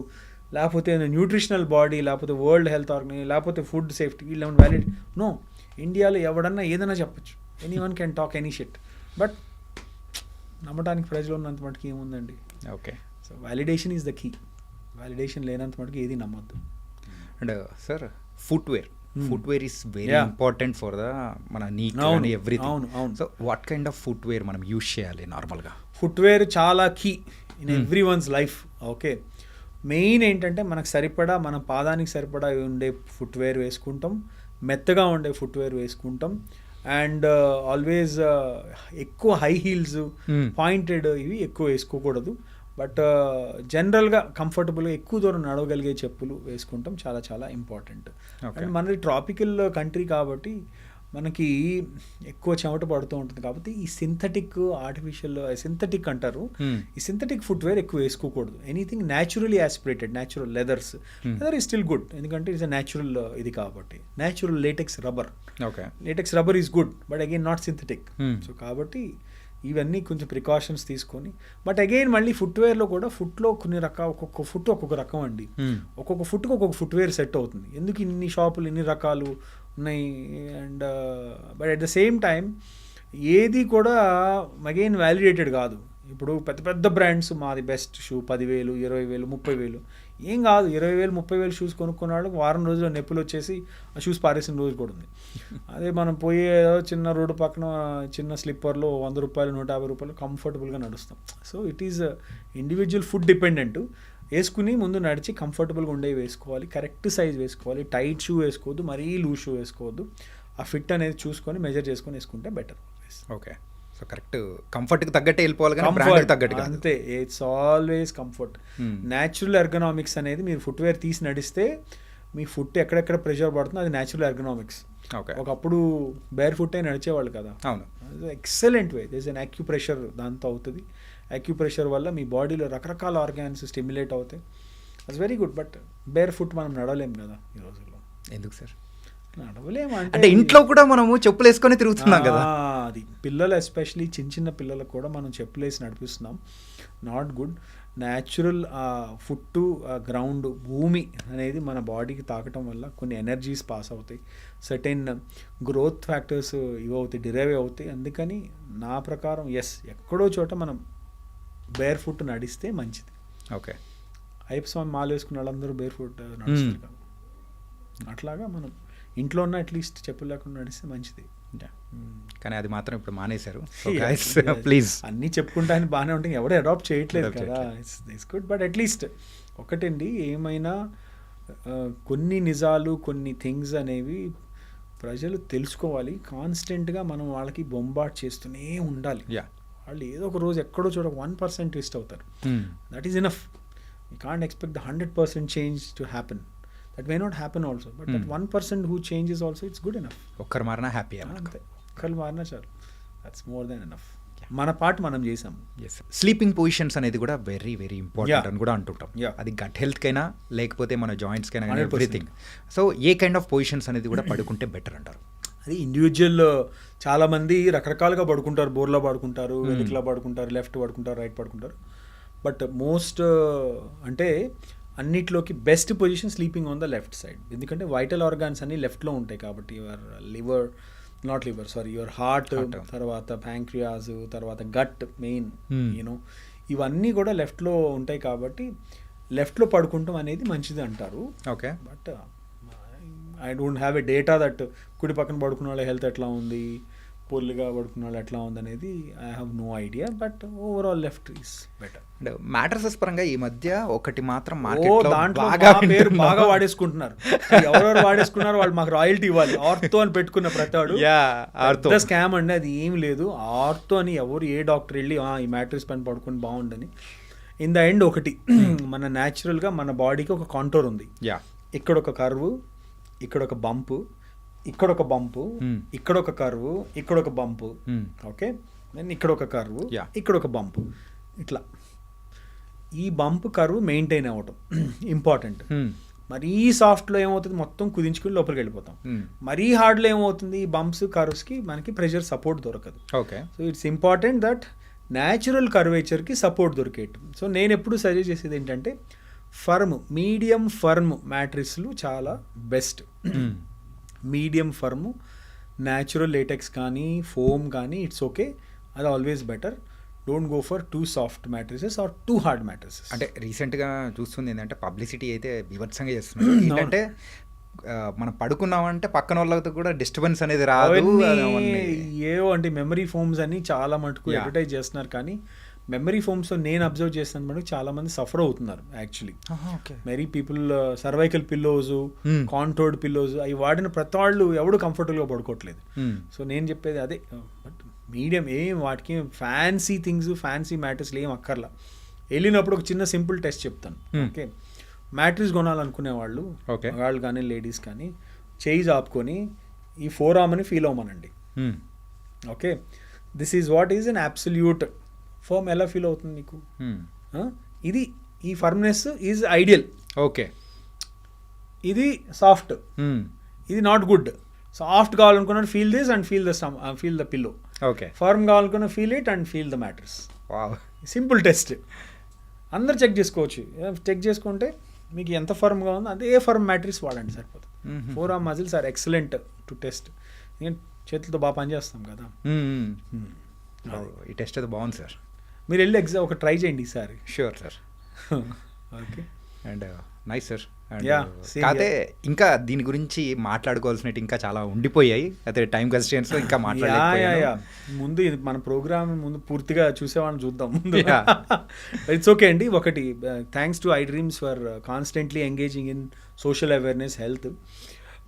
లేకపోతే న్యూట్రిషనల్ బాడీ, లేకపోతే వరల్డ్ హెల్త్ ఆర్గనైజేషన్, లేకపోతే ఫుడ్ సేఫ్టీ, వీళ్ళు వ్యాలిడేట్? నో. ఇండియాలో ఎవడన్నా ఏదైనా చెప్పచ్చు, any one can talk any shit. But నమ్మటానికి ప్రజలు ఉన్నంత మటుకు ఏముందండి. Okay, so validation is the key. Validation లేనంత మటుకు ఏది నమ్మద్దు. And sir, footwear is very important for the మన నీడ్ అండ్ ఎవ్రీథింగ్. అవును. So what kind of footwear మనం యూజ్ చేయాలి నార్మల్గా? ఫుట్వేర్ చాలా key in every one's life. Okay, main ఏంటంటే మనకు సరిపడా, మన పాదానికి సరిపడా ఉండే ఫుట్వేర్ వేసుకుంటాం, మెత్తగా ఉండే ఫుట్వేర్ వేసుకుంటాం. అండ్ ఆల్వేస్ ఎక్కువ హై హీల్స్, పాయింటెడ్ ఇవి ఎక్కువ వేసుకోకూడదు. బట్ జనరల్గా కంఫర్టబుల్గా ఎక్కువ దూరం నడవగలిగే చెప్పులు వేసుకుంటాం, చాలా చాలా ఇంపార్టెంట్. అండ్ మనది ట్రాపికల్ కంట్రీ కాబట్టి మనకి ఎక్కువ చెమట పడుతూ ఉంటుంది కాబట్టి ఈ సింథటిక్ అంటారు, ఈ సింథటిక్ ఫుట్వేర్ ఎక్కువ వేసుకోకూడదు. Anything naturally aspirated, natural leather is still good, ఎందుకంటే ఇట్స్ న్యాచురల్ ఇది కాబట్టి. Natural latex rubber is good, but again not synthetic. So కాబట్టి ఇవన్నీ కొంచెం ప్రికాషన్స్ తీసుకొని, బట్ అగైన్ మళ్ళీ ఫుట్వేర్లో కూడా ఫుట్లో కొన్ని రకాల, ఒక్కొక్క ఫుట్ ఒక్కొక్క రకం అండి. ఒక్కొక్క ఫుట్కి ఒక్కొక్క ఫుట్వేర్ సెట్ అవుతుంది. ఎందుకు ఇన్ని షాపులు ఇన్ని రకాలు ఉన్నాయి, and but at the same time ఏది కూడా అగైన్ వ్యాలిడేటెడ్ కాదు. ఇప్పుడు పెద్ద పెద్ద బ్రాండ్స్, మాది బెస్ట్ షూ 10,000, 20,000, 30,000 ఏం కాదు. 20,000, 30,000 షూస్ కొనుక్కున్న వాళ్ళకి వారం రోజుల్లో నొప్పులు వచ్చేసి ఆ షూస్ పారేసిన రోజు కూడా ఉంది. అదే మనం పోయే చిన్న రోడ్డు పక్కన చిన్న స్లిప్పర్లో 100 రూపాయలు, 150 రూపాయలు కంఫర్టబుల్గా నడుస్తాం. So it is individual foot dependent. వేసుకుని ముందు నడిచి కంఫర్టబుల్గా ఉండేవి వేసుకోవాలి, కరెక్ట్ సైజ్ వేసుకోవాలి, టైట్ షూ వేసుకోవద్దు, మరీ లూజ్ షూ వేసుకోవద్దు. ఆ ఫిట్ అనేది చూసుకొని మెజర్ చేసుకొని వేసుకుంటే బెటర్. ఓకే, సో కరెక్ట్ కంఫర్ట్కి తగ్గట్టే వెళ్ళిపోవాలి, కానీ బ్రాండ్కి తగ్గట్టు అంతే. It's always comfort. Natural ergonomics అనేది మీరు ఫుట్వేర్ తీసి నడిస్తే మీ ఫుట్ ఎక్కడెక్కడ ప్రెషర్ పడుతుందో అది న్యాచురల్ ఎర్గనామిక్స్. ఒకప్పుడు బేర్ ఫుట్ అయి నడిచేవాళ్ళు కదా. అవును, excellent way. This an acupressure దాంతో అవుతుంది. యాక్యుప్రెషర్ వల్ల మీ బాడీలో రకరకాల ఆర్గాన్స్ స్టిమ్యులేట్ అవుతాయి. It's very good. But bear foot మనం నడవలేం కదా ఈ రోజుల్లో. ఎందుకు సార్ నడవలేము అంటే ఇంట్లో కూడా మనము చెప్పులు వేసుకొని తిరుగుతున్నాం కదా. అది పిల్లలు, ఎస్పెషలీ చిన్న చిన్న పిల్లలకు కూడా మనం చెప్పులు వేసి నడిపిస్తున్నాం. Not good. Natural foot, ground, భూమి అనేది మన బాడీకి తాకటం వల్ల కొన్ని ఎనర్జీస్ పాస్ అవుతాయి, సర్టెన్ గ్రోత్ ఫ్యాక్టర్స్ ఇవవుతాయి, డిరైవ్ అవుతాయి. అందుకని నా ప్రకారం ఎక్కడో చోట మనం బేర్ ఫుట్ నడిస్తే మంచిది. ఓకే, అయ్యప్ప స్వామి మాల వేసుకున్న వాళ్ళందరూ బేర్ ఫుట్ నడుస్తారు కదా. అట్లాగా మనం ఇంట్లో ఉన్న అట్లీస్ట్ చెప్పులు లేకుండా నడిస్తే మంచిది. కానీ అది మాత్రం ఇప్పుడు మానేశారు. ప్లీజ్ అన్నీ చెప్పుకుంటా అని బాగానే ఉంటుంది, ఎవరు అడాప్ట్ చేయట్లేదు కదా. It's good. బట్ అట్లీస్ట్ ఒకటండి, ఏమైనా కొన్ని నిజాలు, కొన్ని థింగ్స్ అనేవి ప్రజలు తెలుసుకోవాలి. కాన్స్టెంట్గా మనం వాళ్ళకి బొంబాట్ చేస్తూనే ఉండాలి. వాళ్ళు ఏదో ఒక రోజు ఎక్కడో చోట 1% ట్విస్ట్ అవుతారు. That is enough. You can't expect the 100% change to happen. That may not happen also, but that 1% who changes also, it's good enough. ఒక్కరు మారినా హ్యాపీ. అంతే, ఒక్కరు మారినా చాలు. That's more than enough. మన పార్ట్ మనం చేసాము. స్లీపింగ్ పొజిషన్స్ అనేది కూడా వెరీ వెరీ ఇంపార్టెంట్ అని కూడా అంటుంటాం. అది గట్ హెల్త్కైనా లేకపోతే మన జాయింట్స్కైనా everything. So a kind of positions అనేది కూడా పడుకుంటే బెటర్ అంటారు? అది ఇండివిజువల్. చాలామంది రకరకాలుగా పడుకుంటారు. బోర్లో పడుకుంటారు, వెనుకలో పడుకుంటారు, లెఫ్ట్ పడుకుంటారు, రైట్ పడుకుంటారు. బట్ మోస్ట్ అంటే అన్నిట్లోకి best position sleeping on the left side. ఎందుకంటే వైటల్ ఆర్గాన్స్ అన్ని లెఫ్ట్లో ఉంటాయి కాబట్టి, యువర్ హార్ట్, తర్వాత ప్యాంక్రియాస్, తర్వాత గట్ మెయిన్, యూనో ఇవన్నీ కూడా లెఫ్ట్లో ఉంటాయి కాబట్టి లెఫ్ట్లో పడుకుంటాం అనేది మంచిది అంటారు. Okay, but I don't have a data that కుడి పక్కన పడుకున్న వాళ్ళ హెల్త్ ఎట్లా ఉంది, పొల్లుగా పడుకున్న వాళ్ళు ఎట్లా ఉందనేది I have no idea. But overall left is better. Mattresses పరంగా ఈ మధ్య ఒకటి మాత్రం దాంట్లో పేరు బాగా వాడేసుకుంటున్నారు. ఎవరెవరు వాడేసుకున్నారు వాళ్ళు మాకు రాయల్టీ ఇవ్వాలి. ఆర్థో అని పెట్టుకున్న ప్రతివాడు పెద్ద స్కామ్ అండి. అది ఏమి లేదు. ఆర్థో అని ఎవరు ఏ డాక్టర్ వెళ్ళి ఈ మ్యాట్రస్ పైన పడుకుని బాగుండని. ఇన్ ద ఎండ్ ఒకటి మన న్యాచురల్గా మన బాడీకి ఒక కాంటోర్ ఉంది. ఇక్కడ ఒక కర్వ్, ఇక్కడ ఒక బంపు, ఇక్కడ ఒక బంపు, ఇక్కడ ఒక కర్వ్, ఇక్కడ ఒక బంపు. ఓకే, దెన్ ఇక్కడ ఒక కర్వ్, ఇక్కడ ఒక బంపు. ఇట్లా ఈ బంప్ కర్వ్ మెయింటైన్ అవ్వటం ఇంపార్టెంట్. మరీ సాఫ్ట్లో ఏమవుతుంది, మొత్తం కుదించుకుని లోపలికి వెళ్ళిపోతాం. మరీ హార్డ్లో ఏమవుతుంది, ఈ బంప్స్ కర్వ్స్కి మనకి ప్రెషర్ సపోర్ట్ దొరకదు. Okay, so it's important that natural కర్వేచర్కి సపోర్ట్ దొరికేయటం. సో నేను ఎప్పుడు సజెస్ట్ చేసేది ఏంటంటే మీడియం ఫర్మ్ మ్యాట్రిక్స్లు చాలా best. Medium firm natural latex కానీ ఫోమ్ కానీ ఇట్స్ ఓకే, అది always better. Don't go for too soft mattresses or too hard mattresses. అంటే రీసెంట్గా చూస్తుంది ఏంటంటే పబ్లిసిటీ అయితే వివత్సంగా చేస్తున్నారు. ఏంటంటే మనం పడుకున్నామంటే పక్కన వాళ్ళతో కూడా డిస్టర్బెన్స్ అనేది రాదు. ఏవో అంటే మెమరీ ఫోమ్స్ అని చాలా మటుకు అడ్వర్టైజ్ చేస్తున్నారు, కానీ మెమరీ ఫోమ్స్ నేను అబ్జర్వ్ చేస్తాను మటుకు చాలా మంది సఫర్ అవుతున్నారు actually. Many people cervical pillows, contoured pillows అవి వాడిన ప్రతి వాళ్ళు ఎవడు కంఫర్టబుల్గా పడుకోవట్లేదు. సో నేను చెప్పేది అదే, బట్ మీడియం వాటికి ఫ్యాన్సీ థింగ్స్, ఫ్యాన్సీ మ్యాట్రిక్స్లు ఏం అక్కర్లా. వెళ్ళినప్పుడు ఒక చిన్న సింపుల్ టెస్ట్ చెప్తాను. ఓకే, మ్యాట్రిక్స్ కొనాలనుకునే వాళ్ళు, వాళ్ళు కానీ లేడీస్ కానీ, చేయి ఆపుకొని ఈ ఫోర్ ఆర్మ్ అని ఫీల్ అవ్వమనండి. Okay, this is what is an absolute firm. ఎలా ఫీల్ అవుతుంది నీకు? ఇది ఈ ఫర్మ్నెస్ ఈజ్ ఐడియల్. ఓకే, ఇది సాఫ్ట్, ఇది నాట్ గుడ్. సాఫ్ట్ కావాలనుకున్నాను feel this and feel the pillow. Okay, firm కావాలనుకున్న feel it and feel the matters. Simple test, అందరు చెక్ చేసుకోవచ్చు. చెక్ చేసుకుంటే మీకు ఎంత ఫర్మ్గా ఉందో అదే ఫర్మ్ మ్యాట్రిక్స్ వాడండి సరిపోతుంది. Forearm muscles are excellent to test. ఎందుకంటే చేతులతో బాగా పనిచేస్తాం కదా. ఈ టెస్ట్ అది బాగుంది సార్. మీరు వెళ్ళి ఒక ట్రై చేయండి ఈసారి. Sure sir. Okay, and nice sir. Yeah, same కాకపోతే ఇంకా దీని గురించి మాట్లాడుకోవాల్సినట్టు ఇంకా చాలా ఉండిపోయాయి. అయితే టైం కన్స్టెంట్స్ ఇంకా మాట్లాడలేకపోయాను. ముందు ఇది మన ప్రోగ్రామ్ ముందు పూర్తిగా చూసేవాళ్ళని చూద్దాం ముందు. ఇట్స్ ఓకే అండి. ఒకటి, thanks to I dreams for constantly engaging in social awareness, health.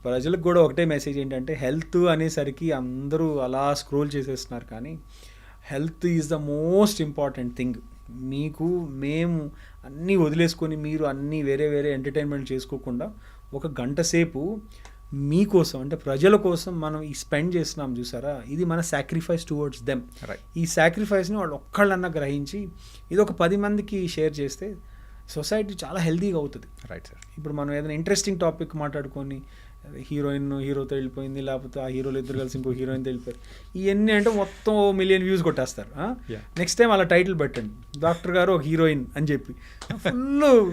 ప్రజలకు కూడా ఒకటే మెసేజ్ ఏంటంటే, హెల్త్ అనేసరికి అందరూ అలా స్క్రోల్ చేసేస్తున్నారు, కానీ health is the most important thing. మీకు మేము అన్నీ వదిలేసుకొని మీరు అన్నీ వేరే వేరే ఎంటర్టైన్మెంట్ చేసుకోకుండా ఒక గంట సేపు మీకోసం, అంటే ప్రజల కోసం మనం ఈ స్పెండ్ చేస్తున్నాం చూసారా, ఇది మన సాక్రిఫైస్ టువర్డ్స్ దెమ్. ఈ సాక్రిఫైస్ని వాళ్ళు ఒక్కళ్ళన్నా గ్రహించి ఇది ఒక 10 మందికి షేర్ చేస్తే సొసైటీ చాలా హెల్తీగా అవుతుంది. Right sir. ఇప్పుడు మనం ఏదైనా ఇంట్రెస్టింగ్ టాపిక్ మాట్లాడుకొని హీరోయిన్ హీరోతో వెళ్ళిపోయింది, లేకపోతే ఆ హీరోలు ఇద్దరు కలిసి ఇంకో హీరోయిన్ వెళ్ళిపోయారు, ఇవన్నీ అంటే మొత్తం 1 మిలియన్ వ్యూస్ కొట్టేస్తారు. నెక్స్ట్ టైం అలా టైటిల్ పెట్టండి, డాక్టర్ గారు ఒక హీరోయిన్ అని చెప్పి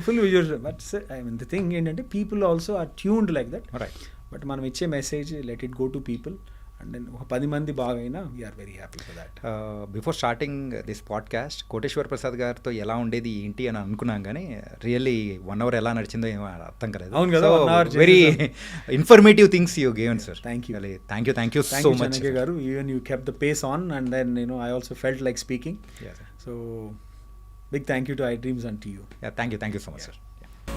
full visuals. But I mean the thing ఏంటంటే, people also are tuned like that. But మనం ఇచ్చే message, let it go to people, and then ఒక 10 మంది బాగైనా we're very happy for that. Before starting this podcast Koteshwar Prasad గారితో ఎలా ఉండేది ఏంటి అని అనుకున్నాం, కానీ రియల్లీ 1 hour ఎలా నడిచిందో ఏమో అర్థం కాలేదు. అవును కదా, very informative things you given sir. Thank you so much గారు. Even you kept the pace on, and then I also felt like speaking. So big thank you to I dreams and to you. Thank you so much sir.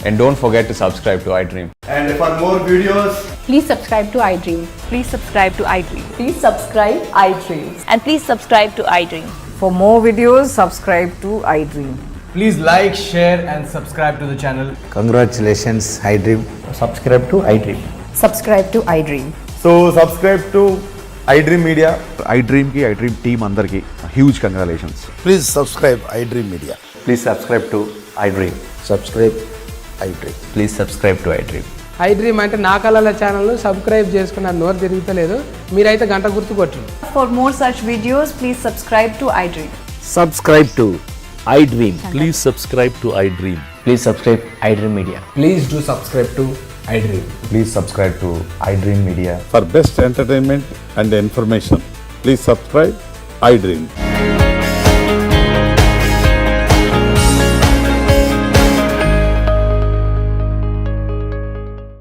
And don't forget to subscribe to iDream. And for more videos, please subscribe to iDream. Please subscribe to iDream. Please subscribe iDream. And please subscribe to iDream. For more videos, subscribe to iDream. please like, share and subscribe to the channel. Congratulations, iDream. Subscribe to iDream. Subscribe to iDream. So subscribe to iDream Media. iDream ki iDream team andarki huge congratulations. Please subscribe iDream Media. Please subscribe to iDream. Subscribe iDream. Please subscribe to iDream. iDream అంటే నా కళల ఛానల్ను subscribe చేసుకున్న నోరు తిరుగుతలేదు, మీరైతే గంట గుర్తు కొట్టండి. For more such videos, please subscribe to iDream. Subscribe to iDream. Please subscribe to iDream. Please subscribe iDream Media. Please do subscribe to iDream. Please subscribe to iDream Media. For best entertainment and information, please subscribe iDream.